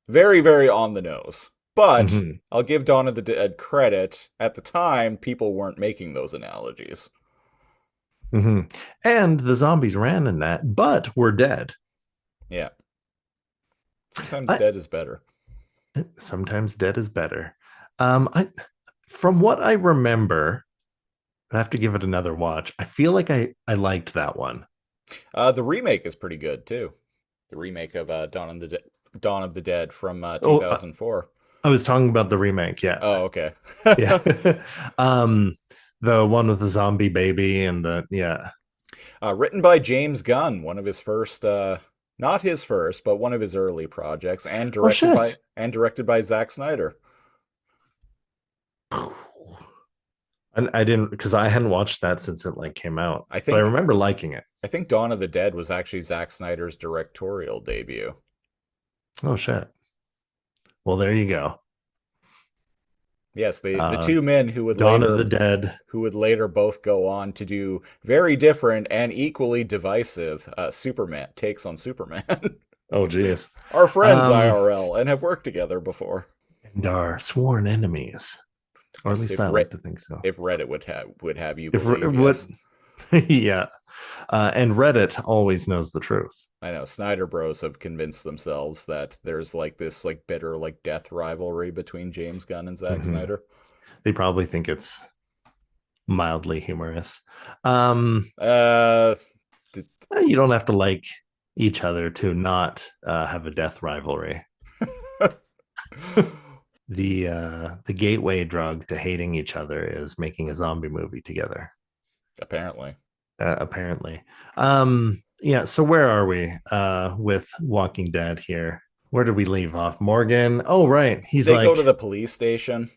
Very, very on the nose. But I'll give Dawn of the Dead credit. At the time, people weren't making those analogies. And the zombies ran in that, but were dead. Yeah. Sometimes dead is better. Sometimes dead is better. From what I remember, I have to give it another watch. I feel like I liked that one. The remake is pretty good too. The remake of Dawn of the Dead from Oh, 2004. I was talking about the remake. Yeah, Oh, okay. yeah. The one with the zombie baby and the yeah. Written by James Gunn, one of his first, not his first, but one of his early projects, and Oh shit. directed by Zack Snyder. And I didn't because I hadn't watched that since it like came out. I But I think remember liking it. I think Dawn of the Dead was actually Zack Snyder's directorial debut. Oh shit. Well, there you go. Yes, the two men who would Dawn of the Dead. who would later both go on to do very different and equally divisive Superman takes on Superman. Oh geez. Are friends IRL and have worked together before. And are sworn enemies. Or at least If I Re- like to think so. If Reddit would have you If believe, what yes. yeah. And Reddit always knows the truth. I know Snyder Bros have convinced themselves that there's like this like bitter like death rivalry between James Gunn and Zack Snyder. They probably think it's mildly humorous. Uh, You don't have to like each other to not have a death rivalry. The gateway drug to hating each other is making a zombie movie together. apparently. Apparently. Yeah, so where are we with Walking Dead here? Where did we leave off? Morgan. Oh, right. They go to the police station.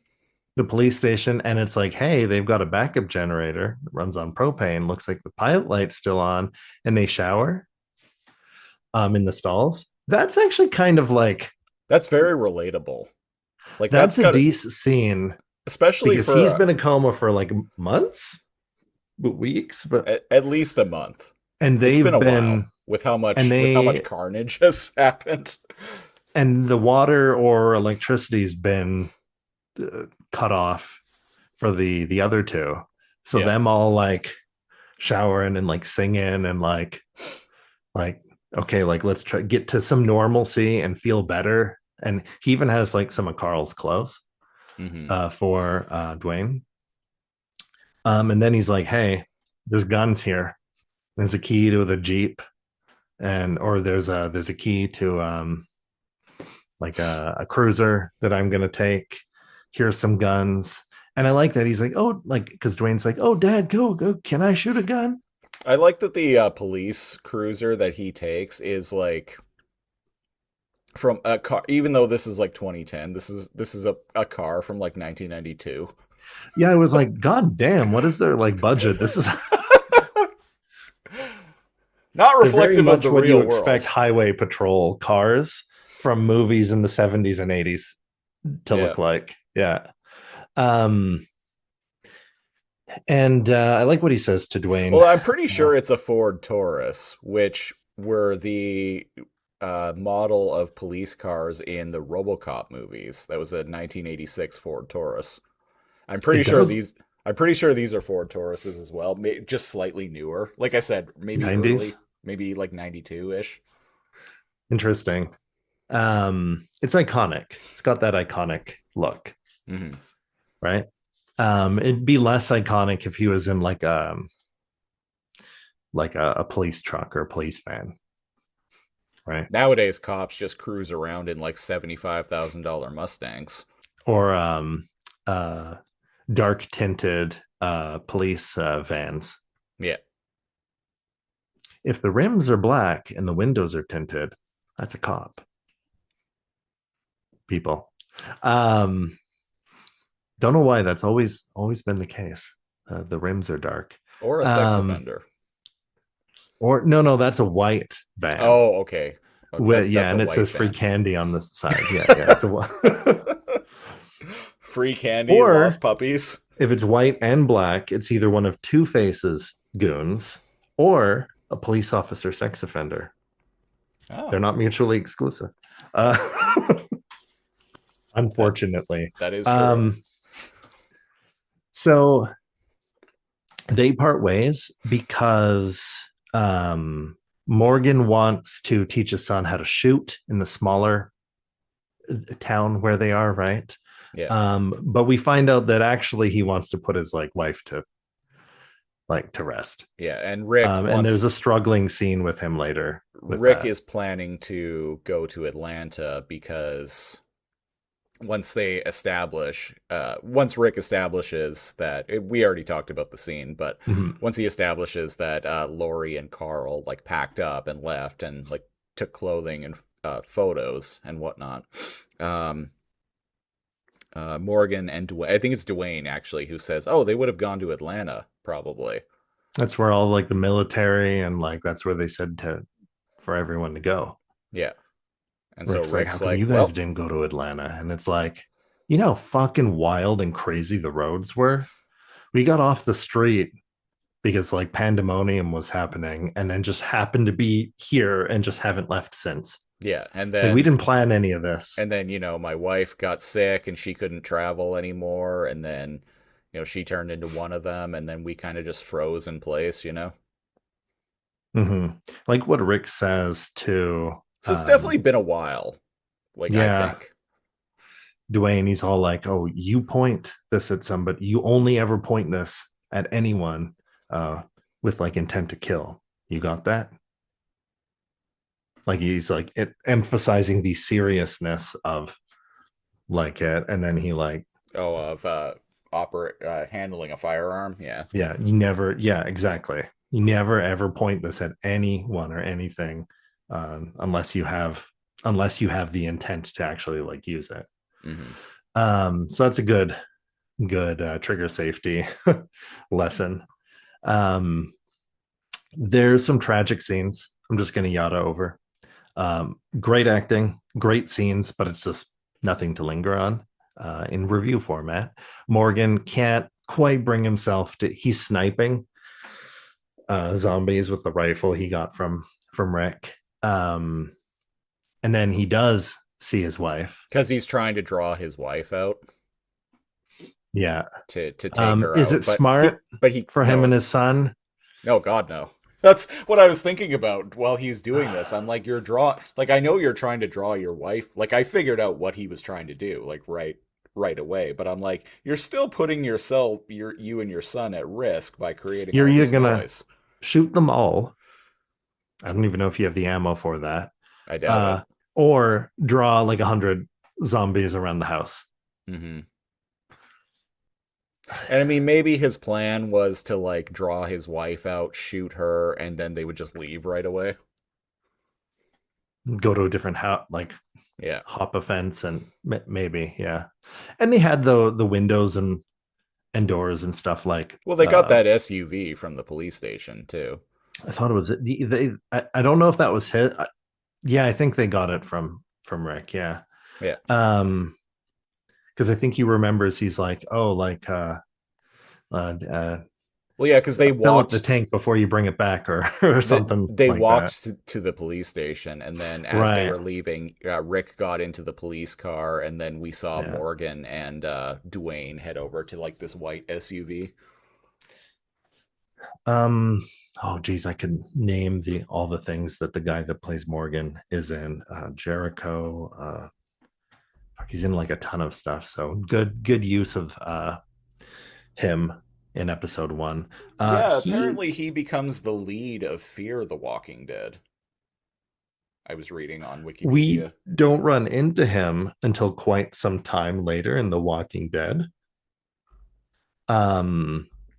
The police station, and it's like, hey, they've got a backup generator that runs on propane. Looks like the pilot light's still on, and they shower in the stalls. That's actually kind of like That's very relatable. Like that's a gotta, decent scene, especially because for he's been in coma for like months, weeks, but at least a month. and It's they've been a been while with how much and carnage has happened. and the water or electricity's been cut off for the other two, so Yeah. them all like showering and like singing and like okay, like let's try get to some normalcy and feel better. And he even has like some of Carl's clothes for Dwayne. And then he's like, hey, there's guns here, there's a key to the Jeep, or there's a key to like a cruiser that I'm gonna take. Here's some guns. And I like that he's like, oh, like, because Dwayne's like, oh, Dad, go, can I shoot a gun? I like that the police cruiser that he takes is like from a car, even though this is like 2010, this is a car from like 1992. Yeah, I was like, God damn, what is their like budget? This is not reflective of the what real you expect world. highway patrol cars from movies in the 70s and 80s to look like. Yeah. And I like what he says to Dwayne. Well, I'm pretty sure it's a Ford Taurus, which were the model of police cars in the RoboCop movies. That was a 1986 Ford Taurus. I'm pretty sure these are Ford Tauruses as well, just slightly newer. Like I said, maybe 90s? early, maybe like 92-ish. Interesting. It's iconic. It's got that iconic look. Mm-hmm. Right? It'd be less iconic if he was in like a police truck or a police van. Right? Nowadays, cops just cruise around in like $75,000 Mustangs. Or dark tinted police vans. Yeah. If the rims are black and the windows are tinted, that's a cop. People. Don't know why that's always been the case. The rims are dark. Or a sex offender. Or no, that's a white van. Oh, okay. And it says free candy on the side. Yeah, it's a free candy, or lost puppies. If it's white and black, it's either one of Two-Face's goons or a police officer sex offender. Oh. They're not mutually exclusive. Unfortunately. That is true. So they part ways because Morgan wants to teach his son how to shoot in the smaller town where they are, right? Yeah. But we find out that actually he wants to put his wife to rest. Yeah, and Rick and there's a struggling scene with him later. Rick is planning to go to Atlanta because once Rick establishes that we already talked about the scene, but once he establishes that Lori and Carl packed up and left and took clothing and photos and whatnot, Morgan and Dwayne, I think it's Dwayne actually, who says, "Oh, they would have gone to Atlanta probably." That's where all the military and that's where they said for everyone to go. Yeah. And Rick's so Rick's how come you guys didn't go to Atlanta? And it's how fucking wild and crazy the roads were. We got off the street because pandemonium was happening and then just happened to be here and just haven't left since. Yeah, and then we didn't plan any of this. And then, my wife got sick and she couldn't travel anymore, and then she turned into one of them, and then we kind of just froze in place, Like what Rick says to... So it's definitely been a while, I think. Dwayne, he's all oh, you point this at somebody. You only ever point this at anyone with intent to kill. You got that? He's emphasizing the seriousness of it. And then he handling a firearm. Yeah. Yeah. You never. Yeah, exactly. You never ever point this at anyone or anything unless you have the intent to actually use it. So that's a good trigger safety lesson. There's some tragic scenes I'm just going to yada over. Great acting, great scenes, but it's just nothing to linger on in review format. Morgan can't quite bring himself to... He's sniping zombies with the rifle he got from Rick. And then he does see his wife. Because he's trying to draw his wife out. Yeah. To take her is out. It smart for him and his son? No, God, no. That's what I was thinking about while he's doing this. I'm I know you're trying to draw your wife. I figured out what he was trying to do, right away. But I'm you're still putting you and your son at risk by creating all this noise. Shoot them all. I don't even know if you have the ammo for that. I doubt it. Or draw 100 zombies around the house. Mm-hmm. And I mean, maybe his plan was to draw his wife out, shoot her, and then they would just leave right away. Go to a different house, yeah, hop a fence, and maybe, yeah. And they had the windows and doors and stuff Well, they got that SUV from the police station too. I thought it was I don't know if that was his. Yeah, I think they got it from Rick. Yeah. Yeah. Because I think he remembers he's well, yeah, because they fill up walked the tank before you bring it back, or something. They walked to the police station, and then as they were leaving, Rick got into the police car, and then we saw Morgan and Dwayne head over to this white SUV. Oh geez, I could name all the things that the guy that plays Morgan is in. Jericho. He's in a ton of stuff. So good use of him in episode 1. Apparently he becomes the lead of Fear the Walking Dead. I was reading on Wikipedia. We don't run into him until quite some time later in The Walking Dead.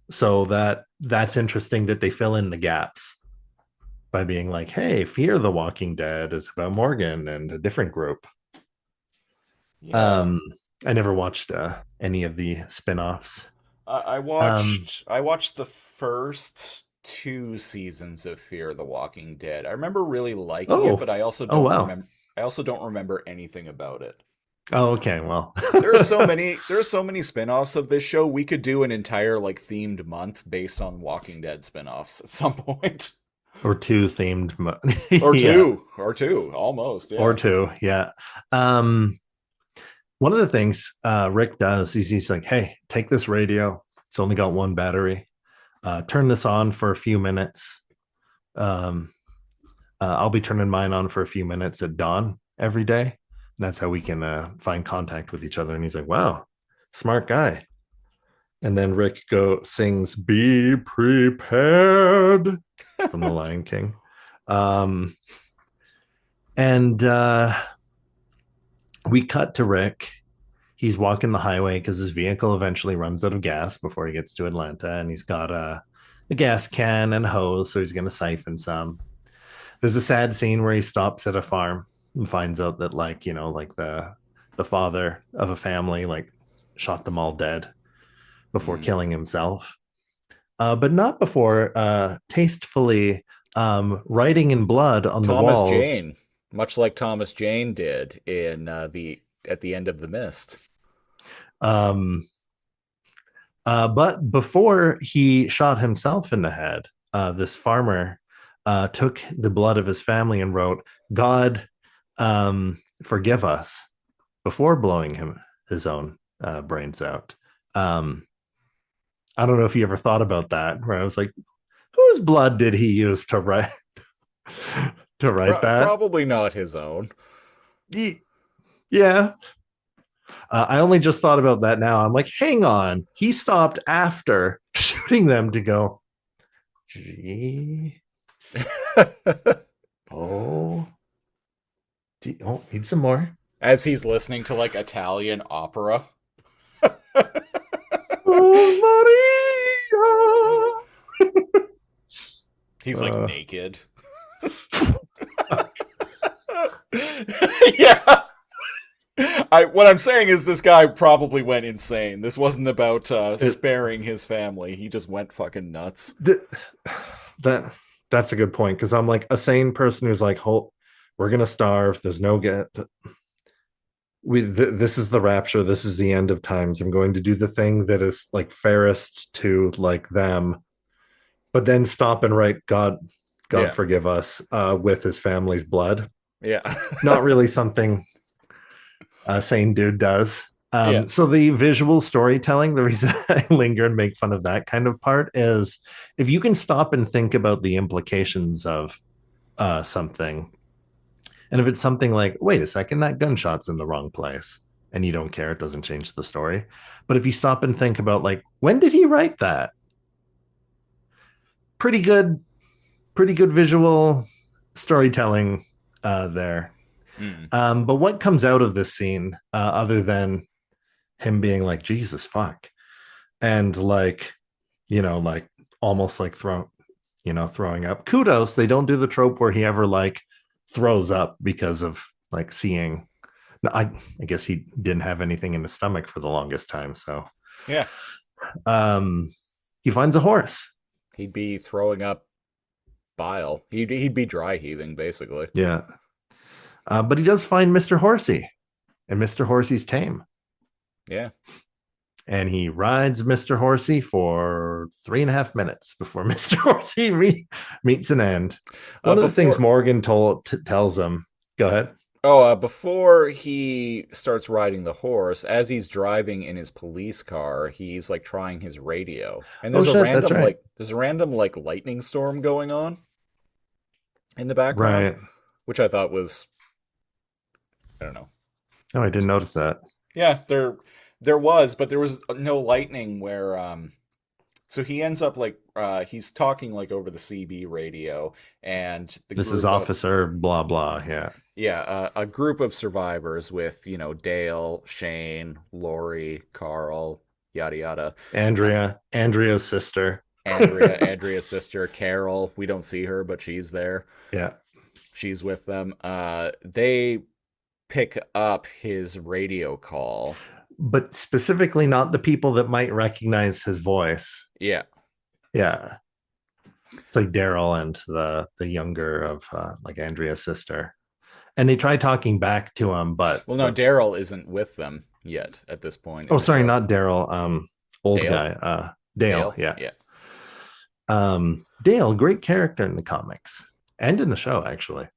So that's interesting that they fill in the gaps by being hey, Fear the Walking Dead is about Morgan and a different group. Yeah. I never watched any of the spin-offs. I watched the first 2 seasons of Fear the Walking Dead. I remember really liking it, but I also don't remember anything about it. Oh, okay. Well, there are so many spin-offs of this show. We could do an entire themed month based on Walking Dead spin-offs at some point. Or 2 themed or two almost. Yeah. Or 2, yeah. One of the things Rick does is he's hey, take this radio. It's only got 1 battery. Turn this on for a few minutes. I'll be turning mine on for a few minutes at dawn every day. And that's how we can find contact with each other. And he's like, wow, smart guy. And then Rick sings "Be Prepared" from The Lion King. And we cut to Rick. He's walking the highway because his vehicle eventually runs out of gas before he gets to Atlanta, and he's got a gas can and hose, so he's going to siphon some. There's a sad scene where he stops at a farm and finds out that, like, like the father of a family like shot them all dead before killing himself, but not before tastefully writing in blood on the walls. Thomas Jane, much like Thomas Jane did in at the end of The Mist. But before he shot himself in the head, this farmer took the blood of his family and wrote, "God, forgive us," before blowing his own brains out. I don't know if you ever thought about that, where I was like, whose blood did he use to write that? Probably not his own. Yeah. I only just thought about that now. I'm like, hang on. He stopped after shooting them to go, gee. Need some more. As he's listening to like Italian opera. Oh, Maria. He's like naked. Yeah. What I'm saying is this guy probably went insane. This wasn't about sparing his family. He just went fucking nuts. That's a good point, because I'm like a sane person who's like, we're gonna starve. There's no this is the rapture. This is the end of times. I'm going to do the thing that is like fairest to like them, but then stop and write God forgive us with his family's blood. Yeah. Not really something a sane dude does. So the visual storytelling, the reason I linger and make fun of that kind of part is if you can stop and think about the implications of something, and if it's something like, wait a second, that gunshot's in the wrong place, and you don't care, it doesn't change the story. But if you stop and think about, like, when did he write that? Pretty good visual storytelling there. But what comes out of this scene, other than him being like, Jesus fuck, and like, like almost like throwing up. Kudos, they don't do the trope where he ever like throws up because of like seeing. I guess he didn't have anything in his stomach for the longest time, so yeah. He finds a horse. He'd be throwing up bile. He'd be dry heaving, basically. Yeah. But he does find Mr. Horsey, and Mr. Horsey's tame. Yeah. And he rides Mr. Horsey for 3.5 minutes before Mr. Horsey meets an end. One of the things Morgan tells him, go ahead. Before he starts riding the horse, as he's driving in his police car, he's like trying his radio. And there's a random like lightning storm going on in the background, right, which I thought was, I don't know. Oh, I didn't notice that. Yeah, there was, but there was no lightning where so he ends up like he's talking like over the CB radio, and this is Officer blah blah. Yeah, a group of survivors with Dale, Shane, Lori, Carl, yada yada. Andrea's sister. Andrea's sister, Carol. We don't see her, but she's there. Yeah, she's with them. They pick up his radio call, but specifically not the people that might recognize his voice. Yeah. It's like Daryl and the younger of like Andrea's sister, and they try talking back to him, but Daryl isn't with them yet at this point. Oh, sorry, not Daryl. Old Dale? Guy. Dale. Yeah. Dale, great character in the comics and in the show, actually.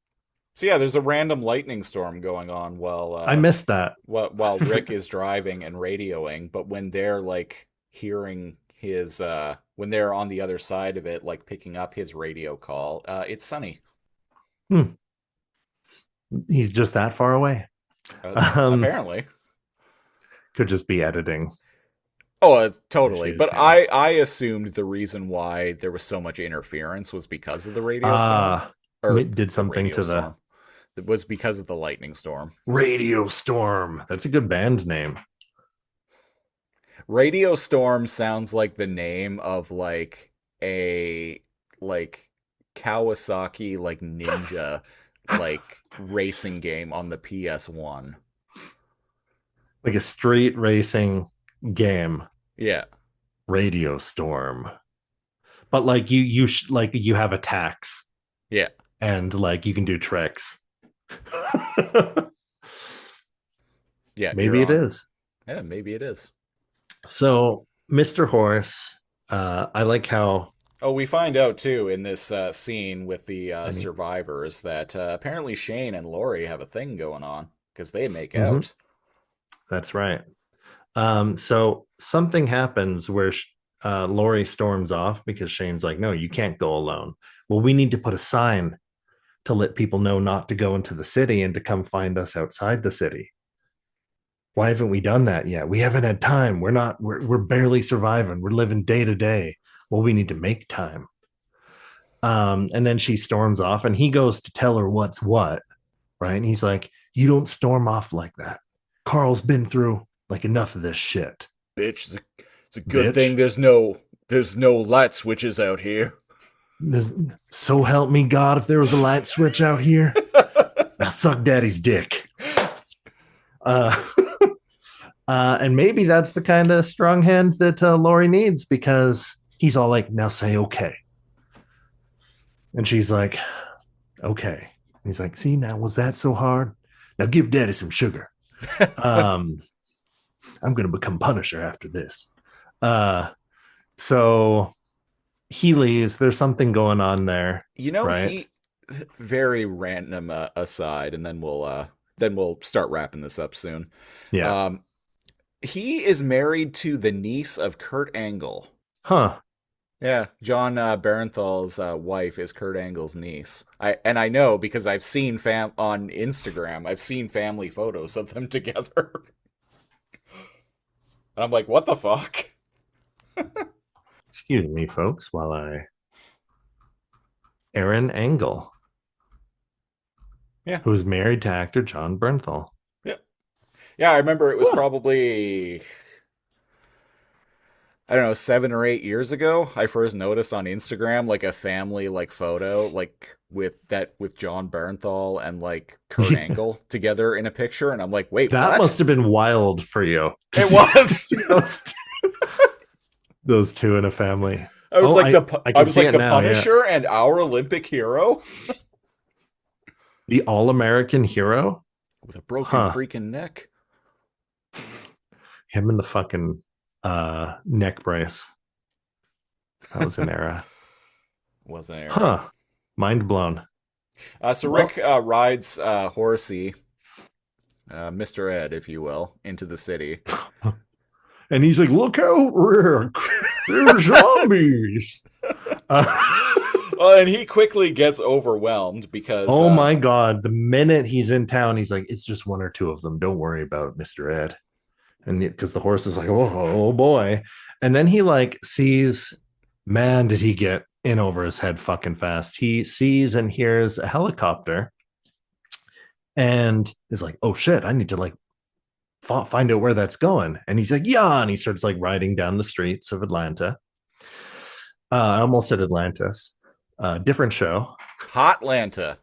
So yeah, there's a random lightning storm going on while I missed that. While Rick is driving and radioing, but when they're like hearing his when they're on the other side of it, like picking up his radio call, it's sunny. Hmm. He's just that far away. Apparently. Could just be editing. Oh, totally. Issues, But yeah. I assumed the reason why there was so much interference was because of the radio storm. Ah, Or did the something radio to the storm. It was because of the lightning storm. radio storm. That's a good band name. Radio Storm sounds like the name of like a like Kawasaki like ninja like racing game on the PS1. Like a street racing game. Yeah. Radio storm. But like like you have attacks Yeah. and like you can do tricks. Yeah. Maybe it is. Yeah, maybe it is. So, Mr. Horse, I like how. Oh, we find out too in this scene with the survivors that apparently Shane and Lori have a thing going on because they make out. That's right. So something happens where Lori storms off because Shane's like, "No, you can't go alone." Well, we need to put a sign to let people know not to go into the city and to come find us outside the city. Why haven't we done that yet? We haven't had time. We're barely surviving. We're living day to day. Well, we need to make time. And then she storms off and he goes to tell her what's what, right? And he's like, "You don't storm off like that. Carl's been through like enough of this shit. Bitch, it's a good thing there's no light switches out here." So help me God, if there was a light switch out here, I suck daddy's dick. And maybe that's the kind of strong hand that Lori needs, because he's all like, "Now say okay." And she's like, "Okay." And he's like, "See, now was that so hard? Now give daddy some sugar." I'm going to become Punisher after this. So he leaves. There's something going on there. You know, right? he very random aside, and then we'll start wrapping this up soon. Yeah. He is married to the niece of Kurt Angle. Huh. Yeah, John Barenthal's wife is Kurt Angle's niece. I know because I've seen on Instagram. I've seen family photos of them together. And I'm like, what the fuck? Excuse me, folks, Aaron Angle. Yeah. Who's married to actor John Bernthal. Yeah. Yeah, I remember it was probably, I don't know, 7 or 8 years ago, I first noticed on Instagram like a family like photo like with John Bernthal and like Kurt Angle together in a picture, and I'm like, wait, that what? Must have been wild for you. It was those two in a family. I was like the now, Punisher and our Olympic hero the all-American hero with a broken freaking neck. Him in the fucking neck brace. That was an era. Was an era. Huh. Mind blown. So Rick rides Horsey, Mr. Ed, if you will, into the city. And he's like, "Look out, Rick. There's zombies." Well, and he quickly gets overwhelmed because... Oh my God. The minute he's in town, he's like, "It's just one or two of them. Don't worry about Mr. Ed." And because the horse is like, oh boy. And then he like sees, man, did he get in over his head fucking fast. He sees and hears a helicopter and is like, "Oh shit, I need to like find out where that's going." And he's like, "Yeah." And he starts like riding down the streets of Atlanta. I almost said Atlantis. Different show. Hotlanta.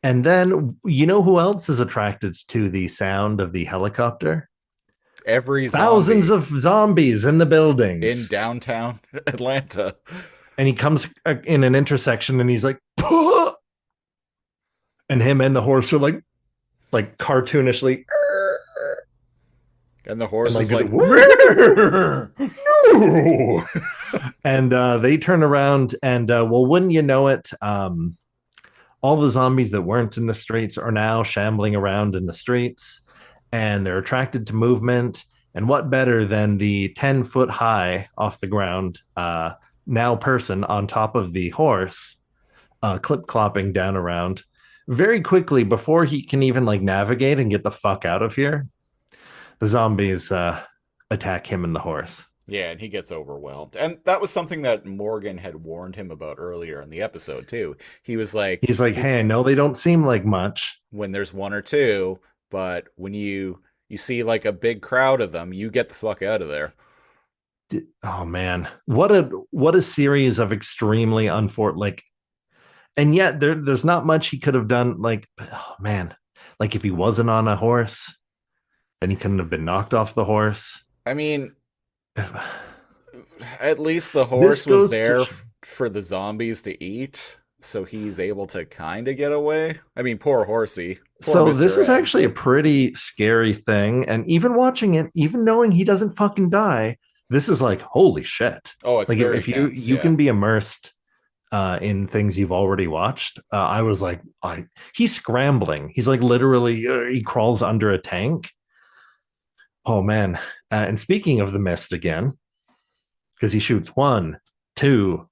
And then you know who else is attracted to the sound of the helicopter? Thousands of zombies in the buildings in downtown Atlanta. And he comes in an intersection and he's like, "Puh!" And him and the horse are like cartoonishly. And the horse is like, "No!" And they turn around and well, wouldn't you know it, all the zombies that weren't in the streets are now shambling around in the streets, and they're attracted to movement. And what better than the 10-foot high off the ground now person on top of the horse clip-clopping down around. Very quickly, before he can even like navigate and get the fuck out of here, the zombies attack him and the horse. Yeah, and he gets overwhelmed. And that was something that Morgan had warned him about earlier in the episode, too. He was like, He's like, hey, I know they don't seem like much. when there's one or two, but when you see like a big crowd of them, you get the fuck out of there. Oh man, what a series of extremely like, and yet there's not much he could have done. Like, oh man, like if he wasn't on a horse, then he couldn't have been knocked off the horse. I mean, at least the horse was there for the zombies to eat, so he's able to kind of get away. I mean, poor horsey. So this is actually a pretty scary thing, and even watching it, even knowing he doesn't fucking die, this is like, holy shit. Oh, it's like very if tense, you can be immersed in things you've already watched. I was like, he's scrambling. He's like literally he crawls under a tank. Oh man. And speaking of the mist again, because he shoots 1, 2,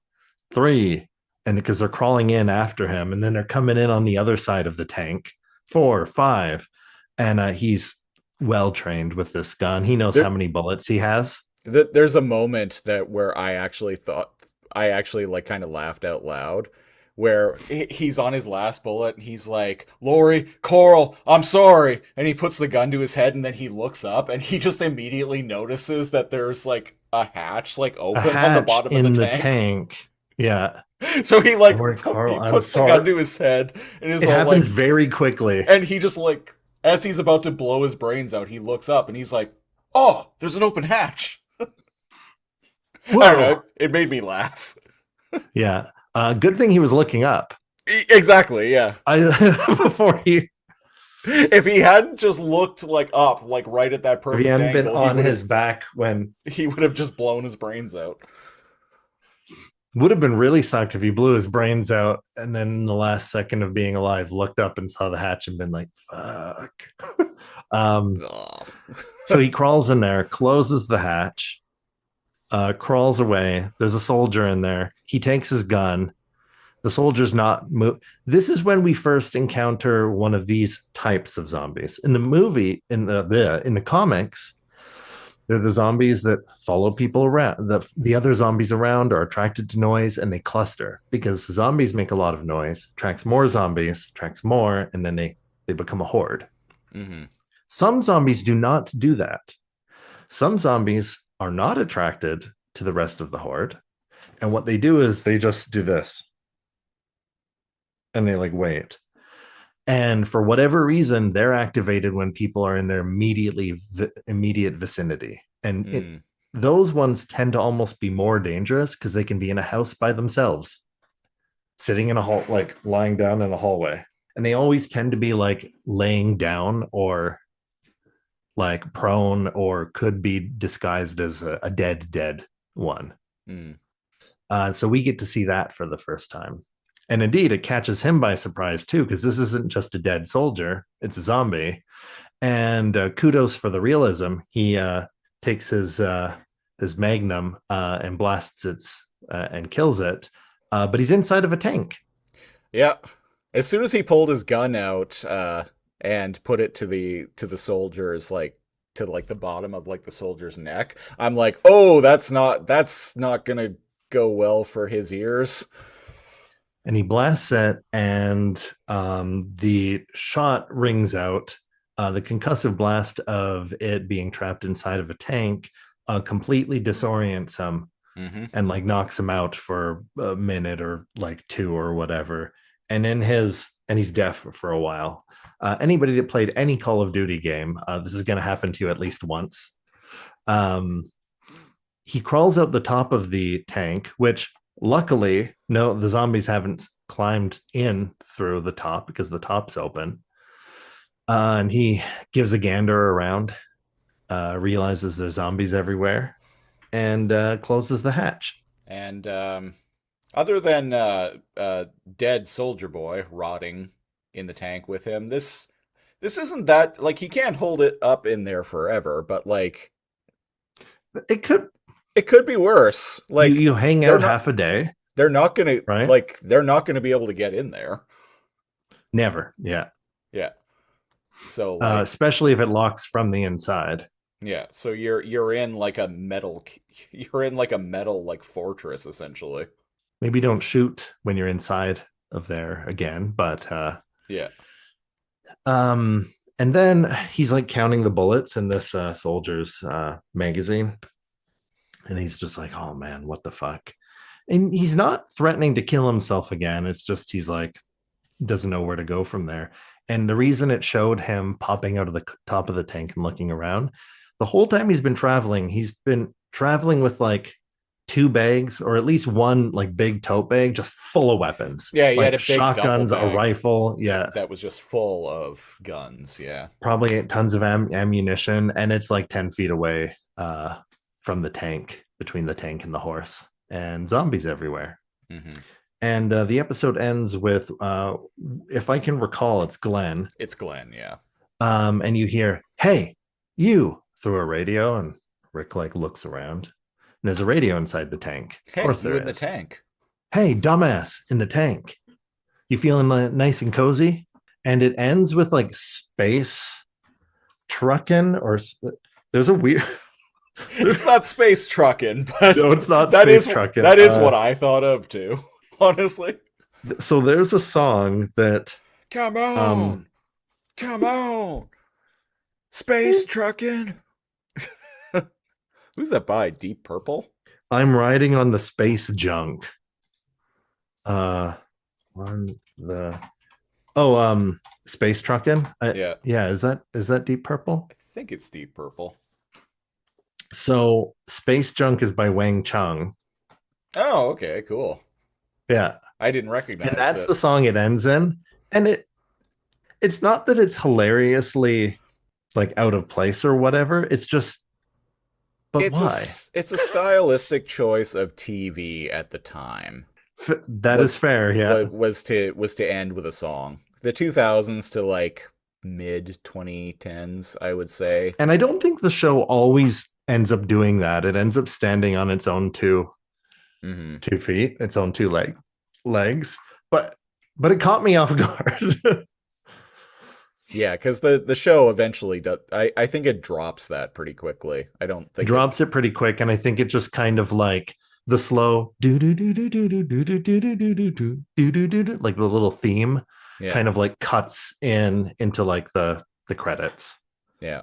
3, and because they're crawling in after him, and then they're coming in on the other side of the tank, 4, 5, and he's well trained with this gun. He knows how many bullets he has. There's a moment where I actually like kind of laughed out loud, where he's on his last bullet and he's like, Lori, Coral, I'm sorry. And he puts the gun to his head and then he looks up and he just immediately notices that there's like a hatch like open on the bottom of the tank. Yeah. So he like Lori, Carl, he puts the gun to his head and is it all happens like, very quickly. and he just like, as he's about to blow his brains out, he looks up and he's like, oh, there's an open hatch. I don't know. It made me laugh. Yeah. Good thing he was looking up. Exactly, yeah. Before he... If he hadn't just looked like up, like right at that perfect if he hadn't angle, been on his back when... he would have just blown his brains out. Would have been really sucked if he blew his brains out and then in the last second of being alive looked up and saw the hatch and been like, fuck. So he crawls in there, closes the hatch, crawls away. There's a soldier in there. He takes his gun. The soldier's not This is when we first encounter one of these types of zombies. In the movie, in the comics, they're the zombies that follow people around. The other zombies around are attracted to noise and they cluster because zombies make a lot of noise, attracts more zombies, attracts more, and then they become a horde. Mm-hmm. Some zombies do not do that. Some zombies are not attracted to the rest of the horde. And what they do is they just do this. And they like wait. And for whatever reason, they're activated when people are in their immediate vicinity. And those ones tend to almost be more dangerous because they can be in a house by themselves, sitting in a hall, like lying down in a hallway. And they always tend to be like laying down or like prone or could be disguised as a dead one. So we get to see that for the first time. And indeed, it catches him by surprise, too, because this isn't just a dead soldier. It's a zombie. And kudos for the realism. He takes his magnum and blasts it and kills it. But he's inside of a tank. Yeah. As soon as he pulled his gun out and put it to the soldiers, like to like the bottom of like the soldier's neck, I'm like, oh, that's not gonna go well for his ears. And he blasts it, and the shot rings out. The concussive blast of it being trapped inside of a tank completely disorients him and like knocks him out for a minute or like 2 or whatever. And he's deaf for a while. Anybody that played any Call of Duty game, this is going to happen to you at least once. He crawls out the top of the tank, which luckily, no, the zombies haven't climbed in through the top because the top's open. And he gives a gander around, realizes there's zombies everywhere, and closes the hatch. And other than dead soldier boy rotting in the tank with him, this isn't that, like, he can't hold it up in there forever, but like it could be worse. Like you hang out half a day. they're not gonna Right? they're not gonna be able to get in there. Never. Yeah. Yeah. So like Especially if it locks from the inside. yeah, so you're in like a metal you're in like a metal like fortress essentially. Maybe don't shoot when you're inside of there again, but Yeah. and then he's like counting the bullets in this soldier's magazine, and he's just like, oh man, what the fuck? And he's not threatening to kill himself again. It's just he's like doesn't know where to go from there. And the reason it showed him popping out of the top of the tank and looking around, the whole time he's been traveling with like two bags or at least one like big tote bag just full of weapons. Yeah, he like had a big shotguns, duffel a bag rifle. Yeah. that was just full of guns. Yeah. Probably tons of ammunition. And it's like 10 feet away from the tank, between the tank and the horse, and zombies everywhere. Mm-hmm. And the episode ends with, if I can recall, it's Glenn. It's Glenn, yeah. And you hear, "Hey, you!" through a radio, and Rick like looks around. And there's a radio inside the tank. Hey, of course you there in the is. tank. Hey, dumbass, in the tank. You feeling nice and cozy? And it ends with like space trucking, or there's a weird. It's not space trucking, but No, it's not that space is trucking. That is what I thought of too, honestly. So there's a song that Come on. Come on. Space trucking. Who's that by? Deep Purple? I'm riding on the space junk. On the space trucking. Yeah. Is that Deep Purple? I think it's Deep Purple. So Space Junk is by Wang Chung. Oh, okay, cool. Yeah, I didn't recognize and that's it. the song it ends in, and it's not that it's hilariously like out of place or whatever. It's just, but it's why? It's a stylistic choice of TV at the time. That is fair. Yeah, was to end with a song. The 2000s to like mid 2010s, I would say. And I don't think the show always ends up doing that. It ends up standing on its own 2 feet, its own two legs. But it caught me off guard. Yeah, because the show eventually does. I think it drops that pretty quickly. I don't think drops it pretty quick, and I think it just kind of like the slow do do do do do do do do do do do do do do do, like the little theme kind of like cuts into like the credits. Yeah.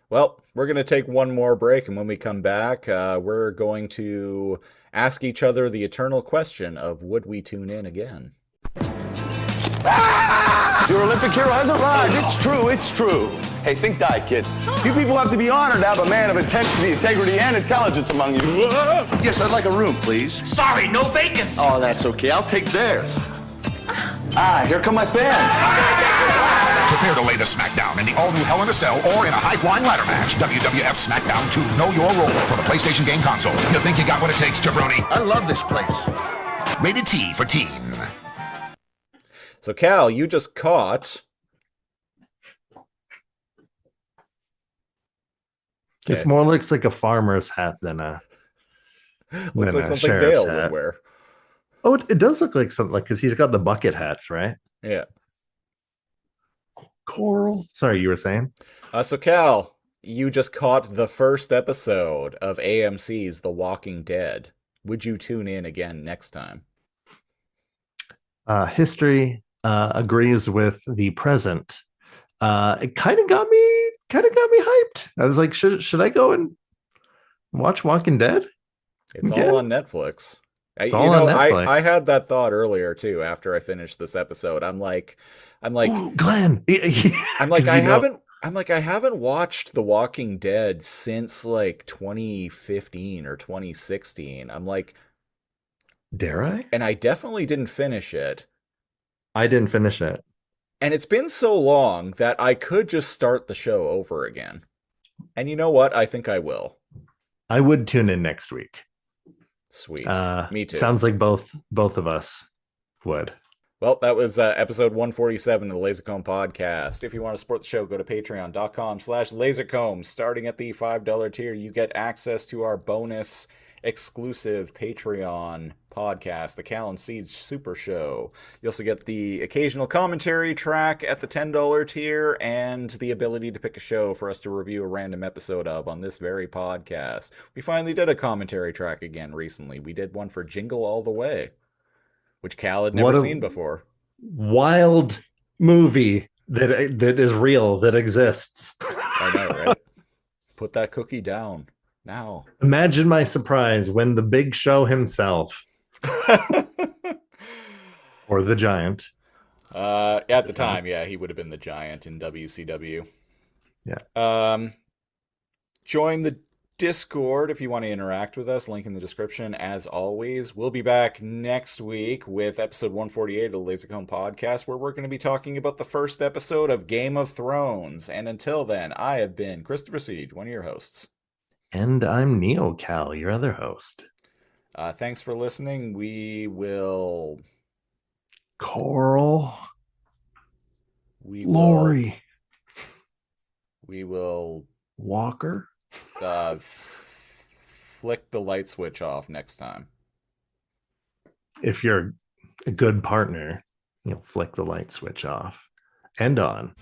Well, we're going to take one more break, and when we come back, we're going to ask each other the eternal question of would we tune in again? Your Olympic hero has arrived. It's true. It's true. Hey, think die, kid. You people have to be honored to have a man of intensity, integrity, and intelligence among you. Yes, I'd like a room, please. Sorry, no vacancy. Oh, that's okay. I'll take theirs. Here come my fans. Prepare to lay the smackdown in the all-new Hell in a Cell or in a high-flying ladder match. WWF SmackDown 2 Know Your Role for the PlayStation game console. You think you got what it takes, jabroni? I love this place. Rated T for teen. So, Cal, you just caught... This more looks like a farmer's hat than a looks like something Dale would wear. Oh, it does look like something, like, because he's got the bucket hats, right? Yeah. Coral. Sorry, you were saying? So, Cal, you just caught the first episode of AMC's The Walking Dead. Would you tune in again next time? History agrees with the present. It kind of got me hyped. I was like, should I go and watch Walking Dead? It's again? all on Netflix. It's all on Netflix. I had that thought earlier too. After I finished this episode, I'm like, ooh, Glenn. I'm like, I haven't watched The Walking Dead since like 2015 or 2016. I'm like, dare I? And I definitely didn't finish it. I didn't finish it. And it's been so long that I could just start the show over again. And you know what? I think I will. I would tune in next week. Sweet. Me too. Sounds like both of us would. Well, that was episode 147 of the Lasercomb Podcast. If you want to support the show, go to patreon.com/lasercomb. Starting at the $5 tier, you get access to our bonus exclusive Patreon podcast, the Cal and Siege Super Show. You also get the occasional commentary track at the $10 tier and the ability to pick a show for us to review a random episode of on this very podcast. We finally did a commentary track again recently. We did one for Jingle All the Way, which Cal had never seen before. Wild movie that is real, that exists. I know, right? Put that cookie down now. Imagine my surprise when the Big Show himself, or the Giant. At the time, yeah, he would have been the Giant in WCW. Yeah. Join the Discord if you want to interact with us. Link in the description, as always. We'll be back next week with episode 148 of the Lasercomb Podcast, where we're going to be talking about the first episode of Game of Thrones. And until then, I have been Christopher Siege, one of your hosts. And I'm Neo Cal, your other host. Thanks for listening. We will... Coral. Lori. We will... Walker. Flick the light switch off next time. If you're a good partner, you'll flick the light switch off and on.